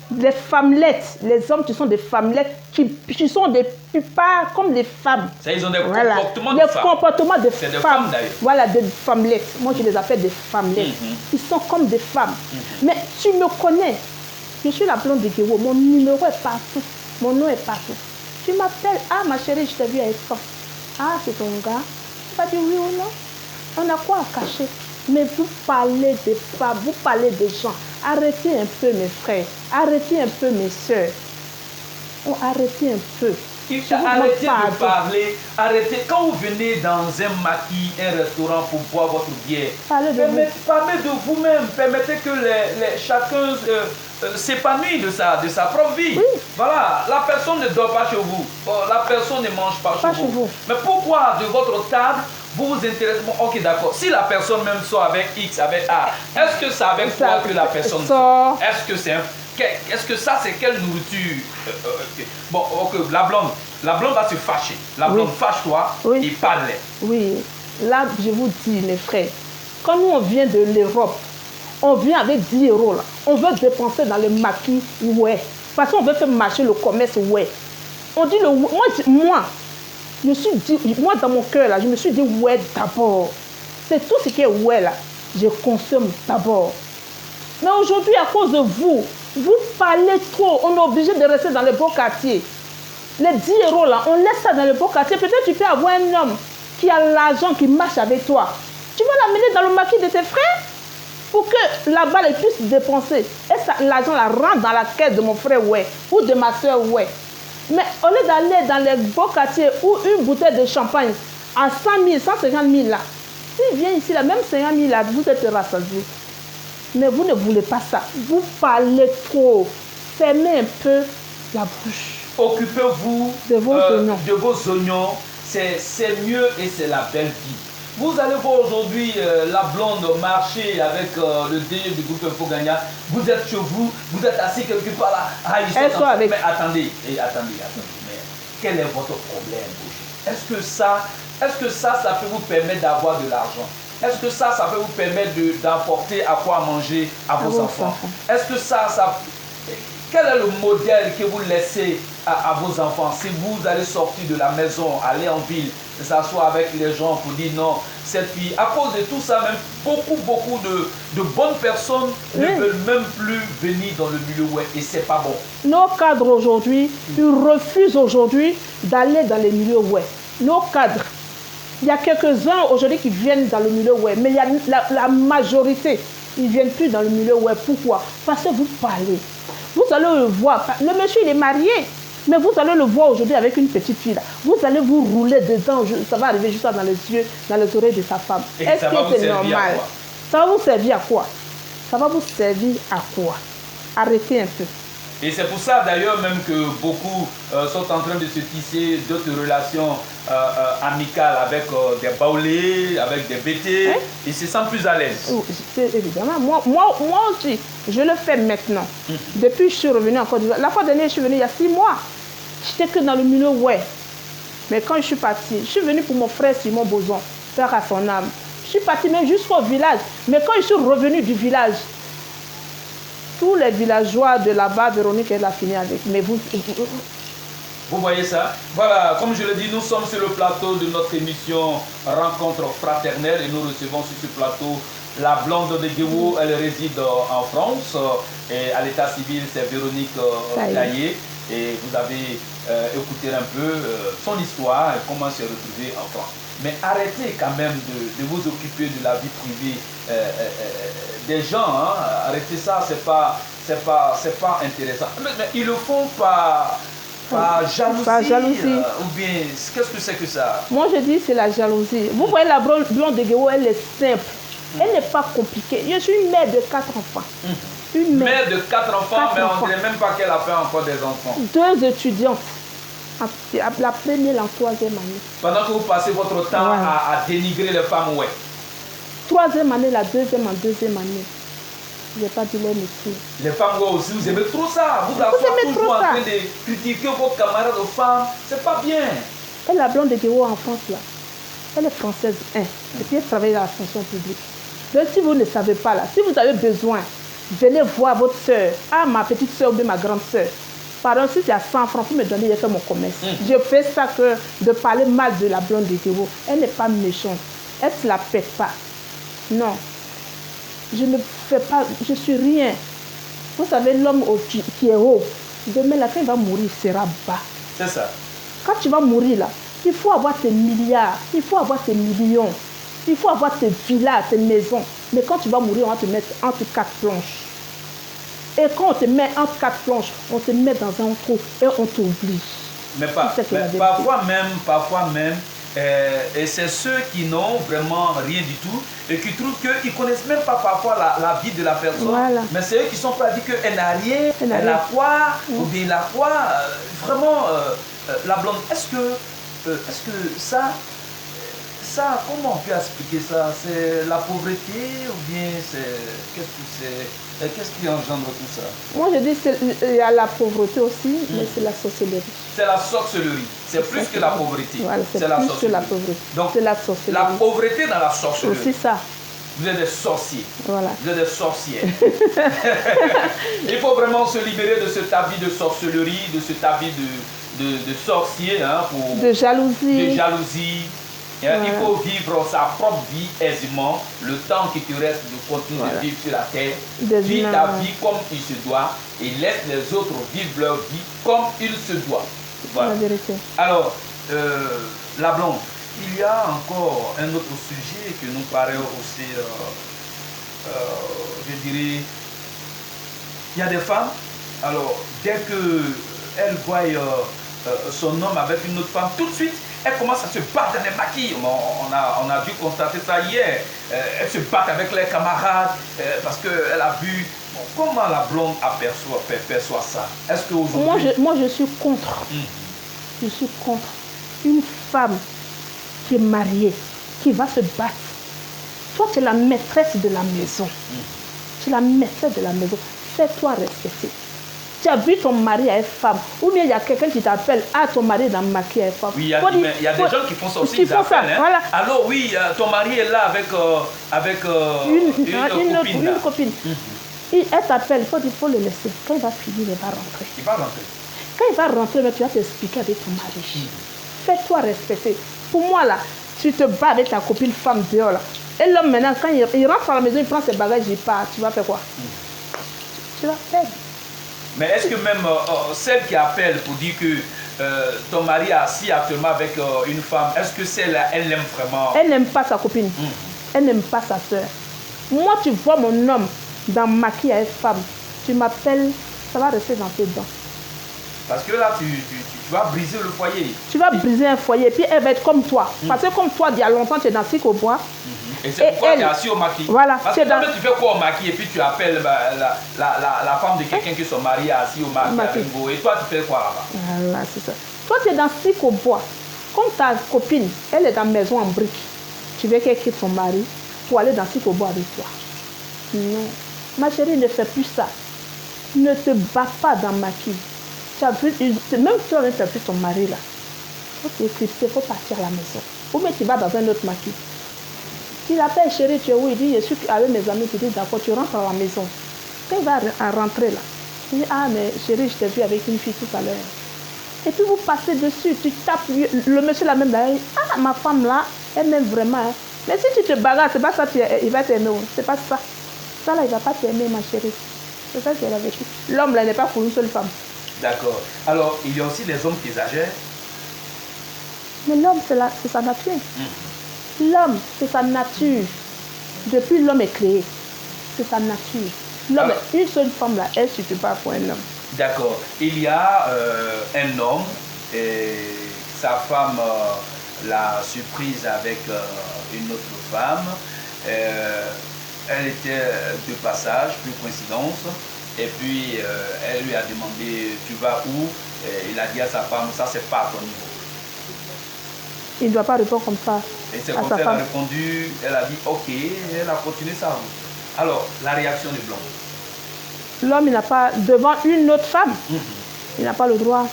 Des femmelettes. Les hommes qui sont des femmelettes, qui sont des plupart comme des femmes. Ça, ils ont des comportements de femmes. Des comportements de femmes. d'ailleurs. Voilà, des femmelettes. Moi, je les appelle des femmelettes. Ils sont comme des femmes. Mais tu me connais. Je suis la blonde de Guéwo. Mon numéro est partout. Mon nom est partout. Tu m'appelles. Ah, ma chérie, je t'ai vu à Escan. Ah, c'est ton gars. Tu vas dire oui ou non? On a quoi à cacher? Mais vous parlez des femmes, vous parlez des gens. Arrêtez un peu, mes frères. Arrêtez un peu, mes soeurs. Oh, arrêtez un peu. Arrêtez de parler. Arrêtez. Quand vous venez dans un maquis, un restaurant pour boire votre bière, parlez de vous-même. Permettez que chacun s'épanouisse de sa propre vie. Oui. Voilà. La personne ne dort pas chez vous. La personne ne mange pas chez vous. Mais pourquoi de votre table vous vous intéressez? Bon, ok, d'accord. Si la personne même sort avec X, avec A, est-ce que c'est avec toi que la personne sort? Est-ce que ça, c'est quelle nourriture? Bon, ok, la blonde va se fâcher. La blonde fâche-toi et parle. Oui, là, je vous dis, mes frères, quand nous, on vient de l'Europe, on vient avec 10 euros, là. On veut dépenser dans le maquis, parce qu'on veut faire marcher le commerce, On dit moi, je suis dit, moi, dans mon cœur, là, je me suis dit, d'abord. C'est tout ce qui est là. Je consomme d'abord. Mais aujourd'hui, à cause de vous parlez trop. On est obligé de rester dans le beau quartier. Les 10 euros là, on laisse ça dans le beau quartier. Peut-être tu peux avoir un homme qui a l'argent, qui marche avec toi. Tu vas l'amener dans le maquis de tes frères pour que là-bas, il puisse dépenser. Et l'argent là rentre dans la caisse de mon frère, ou de ma soeur, Mais au lieu d'aller dans les beaux quartiers où une bouteille de champagne à 100 000, 150 000 là, s'il vient ici, là, même 50 000 là, vous êtes rassasiés. Mais vous ne voulez pas ça. Vous parlez trop. Fermez un peu la bouche. Occupez-vous de vos oignons. C'est mieux et c'est la belle vie. Vous allez voir aujourd'hui la blonde marcher avec le DG du groupe Info Gagna. Vous êtes chez vous, vous êtes assis quelque part là. Ah, mais attendez. Mais quel est votre problème? Est-ce que ça peut vous permettre d'avoir de l'argent? Est-ce que ça peut vous permettre d'apporter à quoi manger à vos enfants? Est-ce que quel est le modèle que vous laissez à vos enfants? Si vous allez sortir de la maison, aller en ville, s'asseoir avec les gens pour dire non, cette fille, à cause de tout ça, même beaucoup de bonnes personnes ne veulent même plus venir dans le milieu et c'est pas bon. Nos cadres aujourd'hui, ils refusent aujourd'hui d'aller dans les milieux Nos cadres. Il y a quelques-uns aujourd'hui qui viennent dans le milieu mais il y a la majorité, ils ne viennent plus dans le milieu Pourquoi? Parce que vous parlez. Vous allez le voir. Le monsieur, il est marié, mais vous allez le voir aujourd'hui avec une petite fille. Là. Vous allez vous rouler dedans. Ça va arriver juste dans les yeux, dans les oreilles de sa femme. Est-ce que c'est normal? Ça va vous servir à quoi? Ça va vous servir à quoi? Arrêtez un peu. Et c'est pour ça d'ailleurs même que beaucoup sont en train de se tisser d'autres relations amical avec des baoulés, avec des BT, il se sent plus à l'aise. Évidemment, moi aussi, je le fais maintenant. Depuis que je suis revenue en Côte d'Ivoire. La fois dernière, je suis venue il y a 6 mois. J'étais que dans le milieu, ouais. Mais quand je suis partie, je suis venue pour mon frère Simon Bozon, frère à son âme. Je suis partie même jusqu'au village. Mais quand je suis revenue du village, tous les villageois de là-bas, Véronique, elle a fini avec. Mais vous voyez ça? Voilà, comme je l'ai dit, nous sommes sur le plateau de notre émission Rencontre fraternelle et nous recevons sur ce plateau la blonde de Guéwo. Elle réside en France et à l'état civil, c'est Véronique Taillé. Et vous avez écouté un peu son histoire et comment s'est retrouvée en France. Mais arrêtez quand même de vous occuper de la vie privée des gens. Hein. Arrêtez ça, c'est pas intéressant. Mais ils le font pas. Par jalousie. Ou bien, qu'est-ce que c'est que ça? Moi, je dis c'est la jalousie. Vous voyez la blonde de Guéwo, elle est simple. Elle n'est pas compliquée. Je suis une mère de 4 enfants. Une mère de 4 enfants, mais on ne dirait même pas qu'elle a fait encore des enfants. 2 étudiantes. La première et la 3e année. Pendant que vous passez votre temps à dénigrer les femmes, ouais. 3e année, la 2e en 2e année. Je n'ai pas dit leur métier. Les femmes aussi, vous aimez trop ça. Vous êtes toujours en train de critiquer vos camarades aux femmes. C'est pas bien. Elle, la blonde de Guéwo en France, là. Elle est française, et puis elle travaille dans la fonction publique. Donc si vous ne savez pas, là, si vous avez besoin, venez voir votre soeur. Ah, ma petite soeur ou bien ma grande soeur. Pardon, si c'est à 100 francs, vous me donnez, j'ai fait mon commerce. Je fais ça que de parler mal de la blonde de Guéwo. Elle n'est pas méchante. Elle ne se la pète pas. Non. Je ne fais pas, je suis rien. Vous savez, l'homme qui est haut, demain, la fin va mourir, il sera bas. C'est ça. Quand tu vas mourir là, il faut avoir tes milliards, il faut avoir tes millions, il faut avoir tes villas, tes maisons. Mais quand tu vas mourir, on va te mettre entre 4 planches. Et quand on te met entre 4 planches, on te met dans un trou et on t'oublie. Mais parfois même, et c'est ceux qui n'ont vraiment rien du tout et qui trouvent qu'ils ne connaissent même pas parfois la vie de la personne. Voilà. Mais c'est eux qui sont prêts à dire qu'elle n'a rien, elle a quoi, ou bien elle a quoi. Vraiment, la blonde, est-ce que ça, comment on peut expliquer ça? C'est la pauvreté ou bien qu'est-ce qui engendre tout ça? Moi je dis qu'il y a la pauvreté aussi, mais c'est la sorcellerie. C'est la sorcellerie. C'est plus que la pauvreté. Voilà, c'est la plus sorcellerie. que la pauvreté. Donc, c'est la sorcellerie. La pauvreté dans la sorcellerie. C'est ça. Vous êtes des sorciers. Voilà. Vous êtes des sorcières. Il faut vraiment se libérer de cet habit de sorcellerie, de cet habit de sorcier. Hein, de jalousie. De jalousie. Voilà. Il faut vivre sa propre vie aisément, le temps qui te reste de continuer de vivre sur la terre. Vis ta vie comme il se doit et laisse les autres vivre leur vie comme il se doit. Voilà. La vérité. Alors, la blonde, il y a encore un autre sujet qui nous paraît aussi, je dirais, il y a des femmes, alors dès qu'elles voient son homme avec une autre femme, tout de suite, elle commence à se battre, elle maquille. On a dû constater ça hier. Elle se bat avec les camarades parce qu'elle a vu. Bon, comment la blonde perçoit ça? Est-ce que aujourd'hui... moi, je suis contre. Je suis contre une femme qui est mariée, qui va se battre. Toi, tu es la maîtresse de la maison. Tu es la maîtresse de la maison. Fais-toi respecter. Tu as vu ton mari avec femme, ou bien il y a quelqu'un qui t'appelle, ah, ton mari est dans maquillé avec femme. Oui, il y a des gens qui font ça aussi, ils appellent, hein. Voilà. Alors oui, ton mari est là avec une copine. Elle t'appelle, il faut le laisser. Quand il va finir, il va rentrer. Il va rentrer. Quand il va rentrer, tu vas t'expliquer avec ton mari. Fais-toi respecter. Pour moi, là, tu te bats avec ta copine femme dehors, là. Et l'homme, maintenant, quand il rentre à la maison, il prend ses bagages, il part. Tu vas faire quoi? Tu vas faire. Mais est-ce que même celle qui appelle pour dire que ton mari est assis actuellement avec une femme, est-ce que celle-là, elle l'aime vraiment? Elle n'aime pas sa copine. Elle n'aime pas sa soeur. Moi, tu vois mon homme dans maquillage avec femme, tu m'appelles, ça va rester dans tes dents. Parce que là, tu vas briser le foyer. Tu vas briser un foyer, puis elle va être comme toi. Parce que comme toi, il y a longtemps, tu es dans Sic au bois. Et c'est pourquoi tu es assis au maquis. Voilà. Parce que tu fais quoi au maquis et puis tu appelles la femme de quelqu'un qui sont mariés assis au maquis. Et toi, tu fais quoi là-bas? Voilà, c'est ça. Toi, tu es dans Sic au bois. Comme ta copine, elle est dans la maison en brique, tu veux qu'elle quitte son mari pour aller dans Sikobo avec toi. Non. Ma chérie, ne fais plus ça. Ne te bats pas dans ma quille. Tu as vu, même si tu as vu ton mari là, il faut partir à la maison. Ou bien tu vas dans un autre maquis. Tu l'appelles chérie, tu es où? Il dit, je suis avec mes amis. Tu dis, d'accord, tu rentres à la maison. Quand il va rentrer là, il dit, ah mais chérie, je t'ai vu avec une fille tout à l'heure. Et puis vous passez dessus, tu tapes le monsieur là même là, il dit, ah ma femme là, elle m'aime vraiment. Hein. Mais si tu te bagarres, c'est pas ça il va t'aimer. C'est pas ça. Ça là, il va pas t'aimer ma chérie. C'est ça qu'elle a vécu. L'homme là n'est pas pour une seule femme. D'accord. Alors, il y a aussi des hommes qui exagèrent. Mais l'homme, c'est sa nature. L'homme, c'est sa nature. Depuis l'homme est créé, c'est sa nature. L'homme, une seule femme là, elle ne suffit pas pour un homme. D'accord. Il y a un homme et sa femme l'a surprise avec une autre femme. Elle était de passage, plus coïncidence. Et puis, elle lui a demandé, tu vas où? Et il a dit à sa femme, ça c'est pas à ton niveau. Il ne doit pas répondre comme ça. Et c'est comme ça qu'elle a répondu, elle a dit ok, elle a continué sa route. Alors, la réaction du blanc. L'homme, il n'a pas, devant une autre femme, il n'a pas le droit.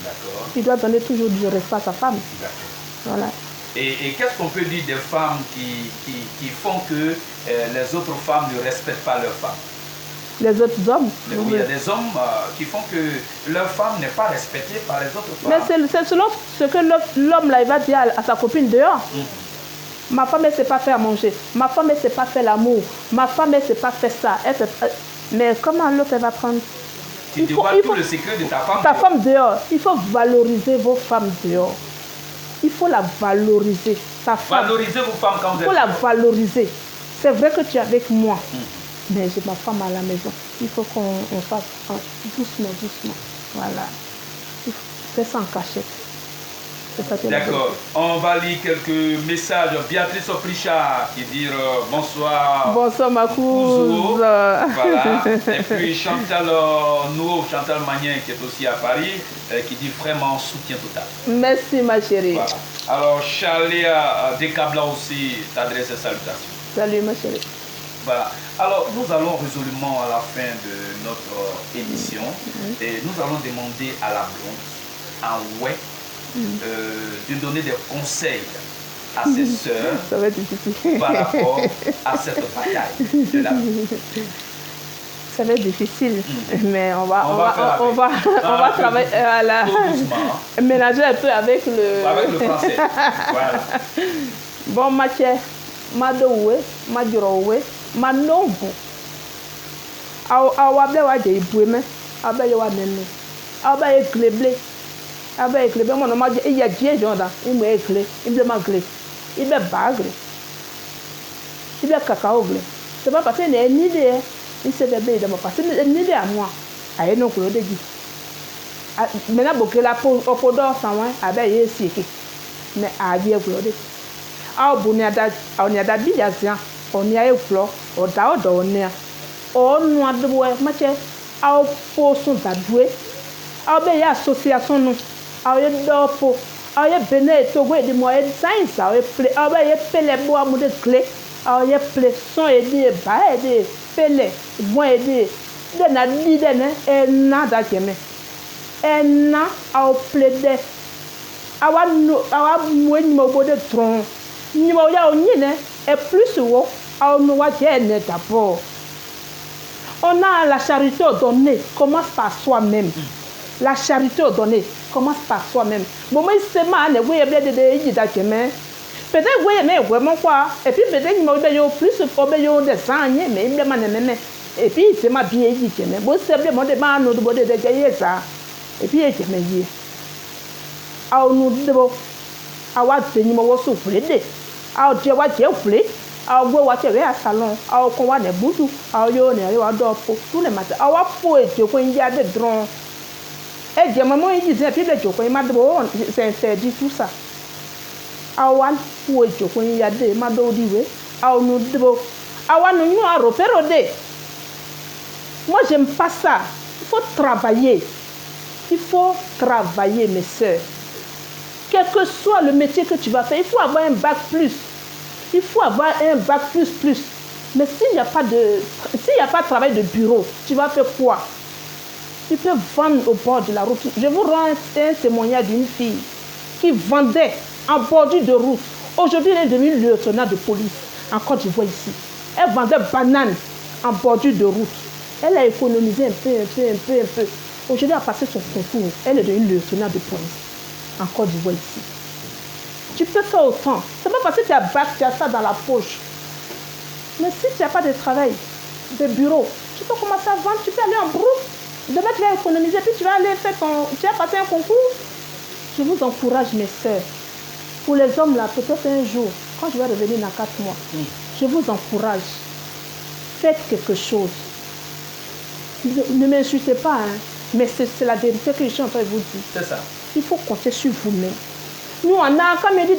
D'accord. Il doit donner toujours du respect à sa femme. D'accord. Voilà. Et qu'est-ce qu'on peut dire des femmes qui font que les autres femmes ne respectent pas leurs femmes? Les autres hommes. Oui, il y a des hommes qui font que leur femme n'est pas respectée par les autres femmes. Mais c'est selon ce que l'homme là, il va dire à sa copine dehors. Ma femme, elle ne sait pas faire manger. Ma femme, elle ne sait pas faire l'amour. Ma femme, elle ne sait pas faire ça. Mais comment l'autre, elle va prendre? Tu dévoiles tout le secret de ta femme. Ta femme dehors. Il faut valoriser vos femmes dehors. Il faut la valoriser. Ta femme. Valorisez vos femmes quand vous êtes. Il faut la valoriser. C'est vrai que tu es avec moi. Mais j'ai ma femme à la maison. Il faut qu'on fasse doucement, doucement. Voilà. Fais ça en cachette. D'accord. On va lire quelques messages. Béatrice Opricha qui dit bonsoir. Bonsoir ma cousine. Voilà. Et puis Chantal Nouveau, Chantal Magnin qui est aussi à Paris, qui dit vraiment soutien total. Merci ma chérie. Voilà. Alors Chaléa Décabla aussi t'adresse ses salutations. Salut ma chérie. Voilà. Alors, nous allons résolument à la fin de notre émission et nous allons demander à la blonde, à ouais, de donner des conseils à ses sœurs. Ça va être difficile. Par rapport à cette bataille de la vie. Ça va être difficile, mais on va travailler à la mélanger un peu avec le français. Voilà. Bon, Mathieu, Madowe, Madjurowe, Manobu. Awabe wa de ibueme, abe yo wa nene. Abe e gleble. Abe e gleble mo no ma e ya die jonda, imu e gle, ibe ma gle. Ibe bagre. Ibe kakao gle. C'est pas parce que n'est ni de il se bébé de ma parce que ni de à moi. Aye no kuro de gi. Maintenant boke la po opodo sanwa abe ye sieke. Mais a vie kuro de. A bu ni ada bi ya zian. On y a eu flot, on a eu donné. On nous a doué, maché, a eu poisson d'adoué. A eu une association, a eu d'opo, a eu béné, togo et des moyens de science, a eu plé, a eu pelé bois de clé, a eu plé, son et des bas et des pelé, bon et des n'a dit et nada jamais. Et n'a a eu plaidé. A eu mouine au bout de tronc. Ni mo ya o ni ne et plus haut. On a la charité donnée, commence par soi-même. La charité donnée, commence par soi-même. Bon, moi, c'est ma ne oui, bien de peut-être oui, mais vraiment quoi. Et puis peut-être il m'a plus obéir des années, mais il m'a même. Et puis c'est ma bien dit que mais bon, c'est bien mon débat nous de gagner ça. Et puis il m'a dit. Ah, nous devons avoir tenu mon souffle. Ah, tu vas te souffler. Au bout de la salon, au coin des boutous, au yon et au dos pour tous les matins. Au point de il y a des drones. Et j'ai maman il disait puis le jour il m'a c'est dit tout ça. Au one point de il y a des mado diwe. Au nous devons. Au nous nous à repérer. Moi j'aime pas ça. Il faut travailler. Il faut travailler mes sœurs. Quel que soit le métier que tu vas faire, il faut avoir un bac plus. Il faut avoir un bac plus plus. Mais s'il n'y a pas de travail de bureau, tu vas faire quoi? Tu peux vendre au bord de la route. Je vous rends un témoignage d'une fille qui vendait en bordure de route. Aujourd'hui, elle est devenue lieutenant de police en Côte d'Ivoire ici. Elle vendait bananes en bordure de route. Elle a économisé un peu. Aujourd'hui, elle a passé son concours. Elle est devenue lieutenant de police en Côte d'Ivoire ici. Tu peux faire autant. C'est pas parce que tu as bac, tu as ça dans la poche. Mais si tu n'as pas de travail, de bureau, tu peux commencer à vendre, tu peux aller en brousse. Demain, tu vas économiser, puis tu vas aller faire tu vas passer un concours. Je vous encourage, mes soeurs. Pour les hommes, là, peut-être un jour, quand je vais revenir dans 4 mois, je vous encourage. Faites quelque chose. Ne m'insultez pas, hein, mais c'est la vérité que je suis en train de vous dire. C'est ça. Il faut compter sur vous-même. Nous, on a, comme il dit,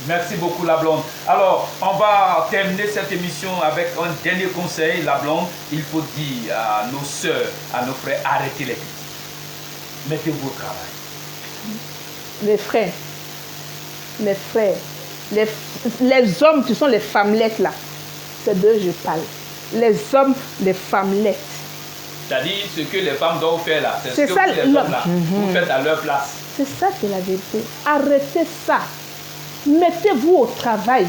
Merci beaucoup, la blonde. Alors, on va terminer cette émission avec un dernier conseil. La blonde, il faut dire à nos soeurs, à nos frères, arrêtez les critiques. Mettez-vous au travail. Mes frères, les hommes qui sont les femmelettes là, c'est d'eux que je parle. Les hommes, les femmelettes. C'est-à-dire ce que les femmes doivent faire là, c'est ce que ça, vous, les hommes là, vous faites à leur place. C'est ça qui est la vérité. Arrêtez ça. Mettez-vous au travail.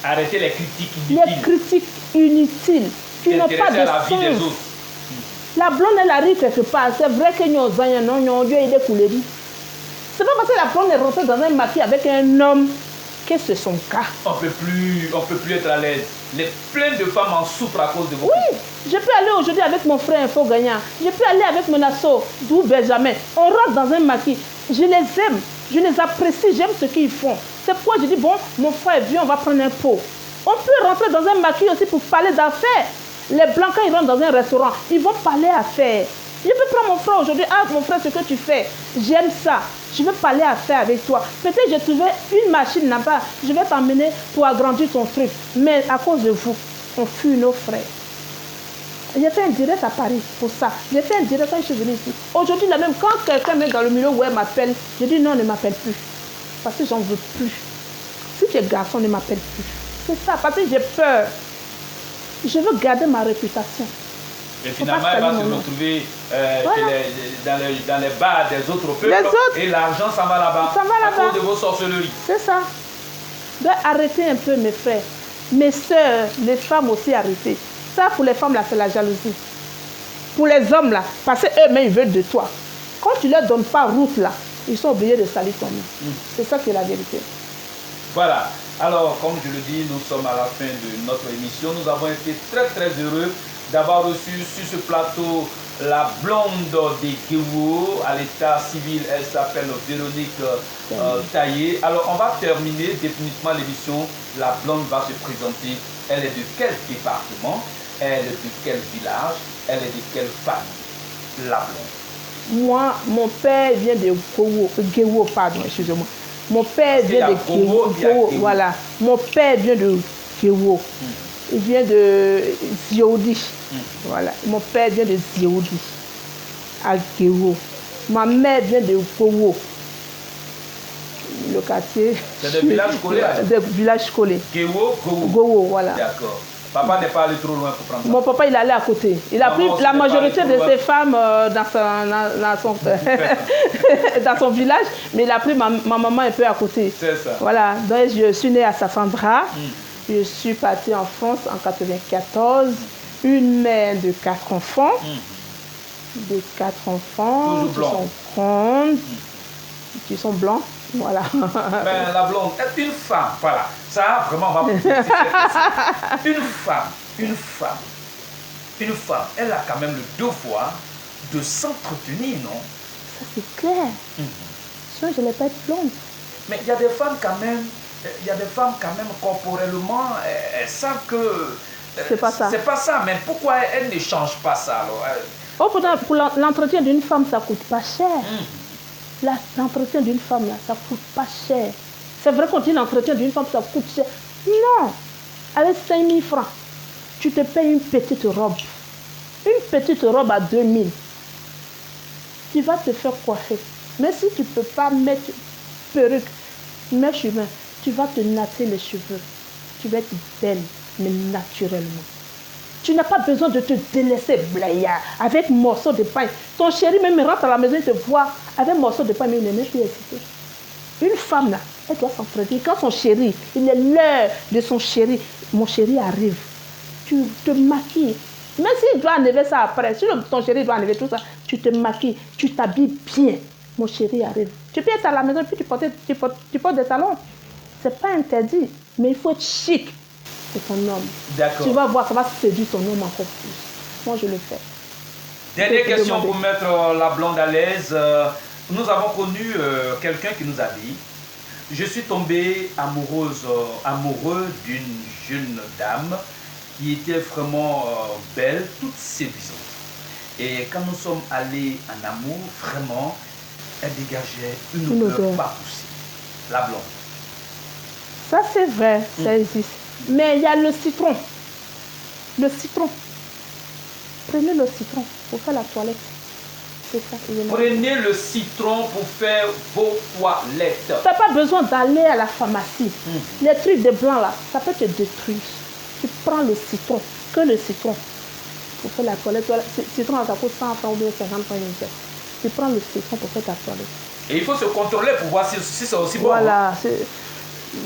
Arrêtez les critiques inutiles. Les critiques inutiles qui n'ont pas de la vie des sens. autres. La blonde, elle arrive quelque part. C'est vrai que nous avons des coulées. C'est pas parce que la blonde est rentrée dans un maquis avec un homme que c'est son cas. On peut plus être à l'aise. Plein de femmes en souffrent à cause de vous. Oui, je peux aller aujourd'hui avec mon frère Info Gagnant. Je peux aller avec mon asso, d'où Benjamin. On rentre dans un maquis. Je les aime, je les apprécie, j'aime ce qu'ils font. C'est pourquoi je dis, bon, mon frère, viens, on va prendre un pot. On peut rentrer dans un maquis aussi pour parler d'affaires. Les blancs, quand ils rentrent dans un restaurant, ils vont parler affaires. Je peux prendre mon frère aujourd'hui. Ah, mon frère, ce que tu fais, j'aime ça. Je veux parler affaires avec toi. Peut-être j'ai trouvé une machine là-bas. Je vais t'emmener pour agrandir ton truc. Mais à cause de vous, on fuit nos frères. J'ai fait un direct à Paris pour ça. J'ai fait un direct quand je suis venue ici. Aujourd'hui, là même, quand quelqu'un met dans le milieu où elle m'appelle, je dis non, ne m'appelle plus. Parce que j'en veux plus. Si tu es garçon, ne m'appelle plus. C'est ça, parce que j'ai peur. Je veux garder ma réputation. Et finalement, elle va se retrouver dans les bars des autres peuples. Et l'argent s'en va là-bas. À cause de vos sorcelleries. C'est ça. Donc arrêtez un peu, mes frères. Mes soeurs, les femmes aussi, arrêtez. Ça, pour les femmes, là, c'est la jalousie. Pour les hommes, là, parce qu'eux-mêmes, ils veulent de toi. Quand tu ne leur donnes pas route, là, ils sont obligés de salir ton nom. C'est ça qui est la vérité. Voilà. Alors, comme je le dis, nous sommes à la fin de notre émission. Nous avons été très, très heureux d'avoir reçu sur ce plateau la blonde de Guéwo. À l'état civil, elle s'appelle Véronique Taillé. Alors, on va terminer définitivement l'émission. La blonde va se présenter. Elle est de quel département? Elle est de quel village? Elle est de quelle famille? La blonde. Moi, mon père vient de Guéwo, pardon, excusez-moi. Mon père vient de Guéwo, voilà. Mon père vient de Guéwo. Il vient de Zioudi. Voilà. Mon père vient de Zioudi, à Guéwo. Ma mère vient de Kowo. Le quartier. C'est des villages collés? Des villages collés. Guéwo, Gowo, voilà. D'accord. Papa n'est pas allé trop loin pour prendre ça. Mon papa, il est allé à côté. Il a pris la majorité de ses femmes dans son village, mais il a pris ma maman un peu à côté. C'est ça. Voilà. Donc, je suis née à Sassandra. Je suis partie en France en 1994. Une mère de 4 enfants. De 4 enfants qui sont grandes, qui sont blancs. Voilà. Ben, la blonde est une femme, voilà. Ça, vraiment, on va poser cette question. Une femme, elle a quand même le devoir de s'entretenir, non? Ça, c'est clair. Sinon, je ne vais pas être blonde. Mais il y a des femmes quand même, corporellement, elles savent que... c'est pas ça. C'est pas ça, mais pourquoi elles ne changent pas ça alors? Oh, pour l'entretien d'une femme, ça ne coûte pas cher. L'entretien d'une femme, là, ça coûte pas cher. C'est vrai qu'on dit l'entretien d'une femme, ça coûte cher. Non. Avec 5 000 francs, tu te payes une petite robe. Une petite robe à 2 000. tu vas te faire coiffer. Mais si tu ne peux pas mettre perruque, mets cheveux, tu vas te nasser les cheveux. Tu vas être belle, mais naturellement. Tu n'as pas besoin de te délaisser, blaya, avec un morceau de pain. Ton chéri même rentre à la maison, il te voit avec un morceau de pain, mais il n'est même plus excité. Une femme là, elle doit s'entretenir. Quand son chéri, il est l'heure de son chéri, mon chéri arrive, tu te maquilles. Même s'il doit enlever ça après, si ton chéri doit enlever tout ça, tu te maquilles, tu t'habilles bien. Mon chéri arrive. Tu peux être à la maison et puis tu portes des talons. Ce n'est pas interdit, mais il faut être chic. C'est ton homme. D'accord. Tu vas voir, ça va séduire ton homme encore plus. Moi, je le fais. Dernière question pour mettre la blonde à l'aise. Nous avons connu quelqu'un qui nous a dit: je suis tombé amoureux d'une jeune dame qui était vraiment belle, toute séduisante. Et quand nous sommes allés en amour, vraiment, elle dégageait une odeur pas possible. La blonde. Ça, c'est vrai, ça existe. Mais il y a le citron. Le citron. Prenez le citron pour faire la toilette. C'est ça. Prenez le citron pour faire vos toilettes. Tu n'as pas besoin d'aller à la pharmacie. Les trucs de blanc là, ça peut te détruire. Tu prends le citron, que le citron, pour faire la toilette. Le citron, ça coûte 100 francs ou bien 50 francs. Tu prends le citron pour faire ta toilette. Et il faut se contrôler pour voir si c'est aussi bon. Voilà. Hein?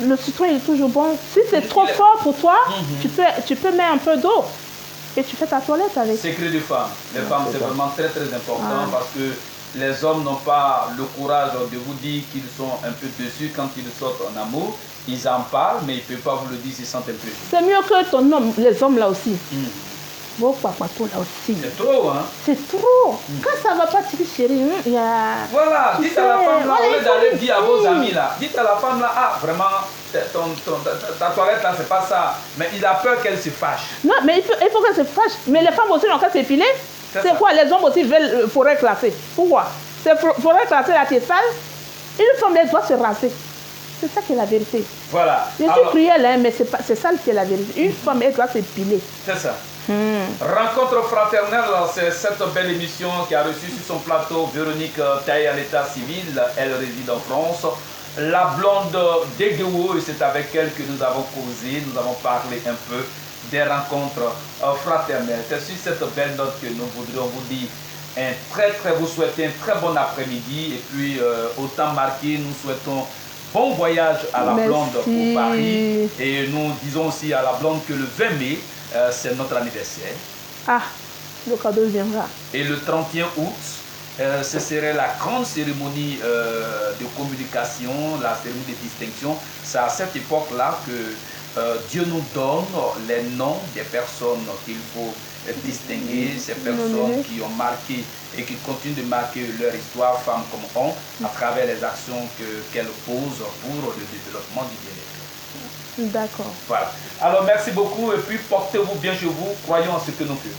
Le citron il est toujours bon. Si c'est trop fort pour toi, tu peux mettre un peu d'eau et tu fais ta toilette avec. Secret de femme. Les femmes, c'est vraiment très très important parce que les hommes n'ont pas le courage de vous dire qu'ils sont un peu dessus quand ils sortent en amour. Ils en parlent, mais ils ne peuvent pas vous le dire s'ils sentent un peu. C'est mieux que ton homme, les hommes là aussi. Vos papatos là aussi. C'est trop, hein? C'est trop. Quand ça ne va pas, tu dis chérie, il y a... Voilà, dites à la femme là, au lieu d'aller dire à vos amis là, dites à la femme là, ah vraiment, ta toilette là, c'est pas ça. Mais il a peur qu'elle se fâche. Non, mais il faut qu'elle se fâche. Mais les femmes aussi n'ont qu'à s'épiler. C'est quoi? Les hommes aussi veulent forêt classée. Pourquoi? C'est forêt classée là qui est sale. Une femme, elle doit se raser. C'est ça qui est la vérité. Voilà. Je suis cruelle, hein, mais c'est ça qui est la vérité. Une femme, elle doit s'épiler. C'est ça. Rencontre fraternelle, c'est cette belle émission qui a reçu sur son plateau Véronique Taille en état civil. Elle réside en France. La blonde d'Egewo, et c'est avec elle que nous avons causé, nous avons parlé un peu des rencontres fraternelles. C'est sur cette belle note que nous voudrions vous dire vous souhaiter un très bon après-midi. Et puis, au temps marqué, nous souhaitons bon voyage à la blonde pour Paris. Et nous disons aussi à la blonde que le 20 mai, c'est notre anniversaire. Ah, le cadeau viendra. Et le 31 août, ce serait la grande cérémonie de communication, la cérémonie de distinction. C'est à cette époque-là que Dieu nous donne les noms des personnes qu'il faut distinguer, ces personnes qui ont marqué et qui continuent de marquer leur histoire, femmes comme hommes, à travers les actions qu'elles posent pour le développement du bien-être. D'accord. Voilà. Alors merci beaucoup et puis portez-vous bien chez vous, croyons en ce que nous faisons.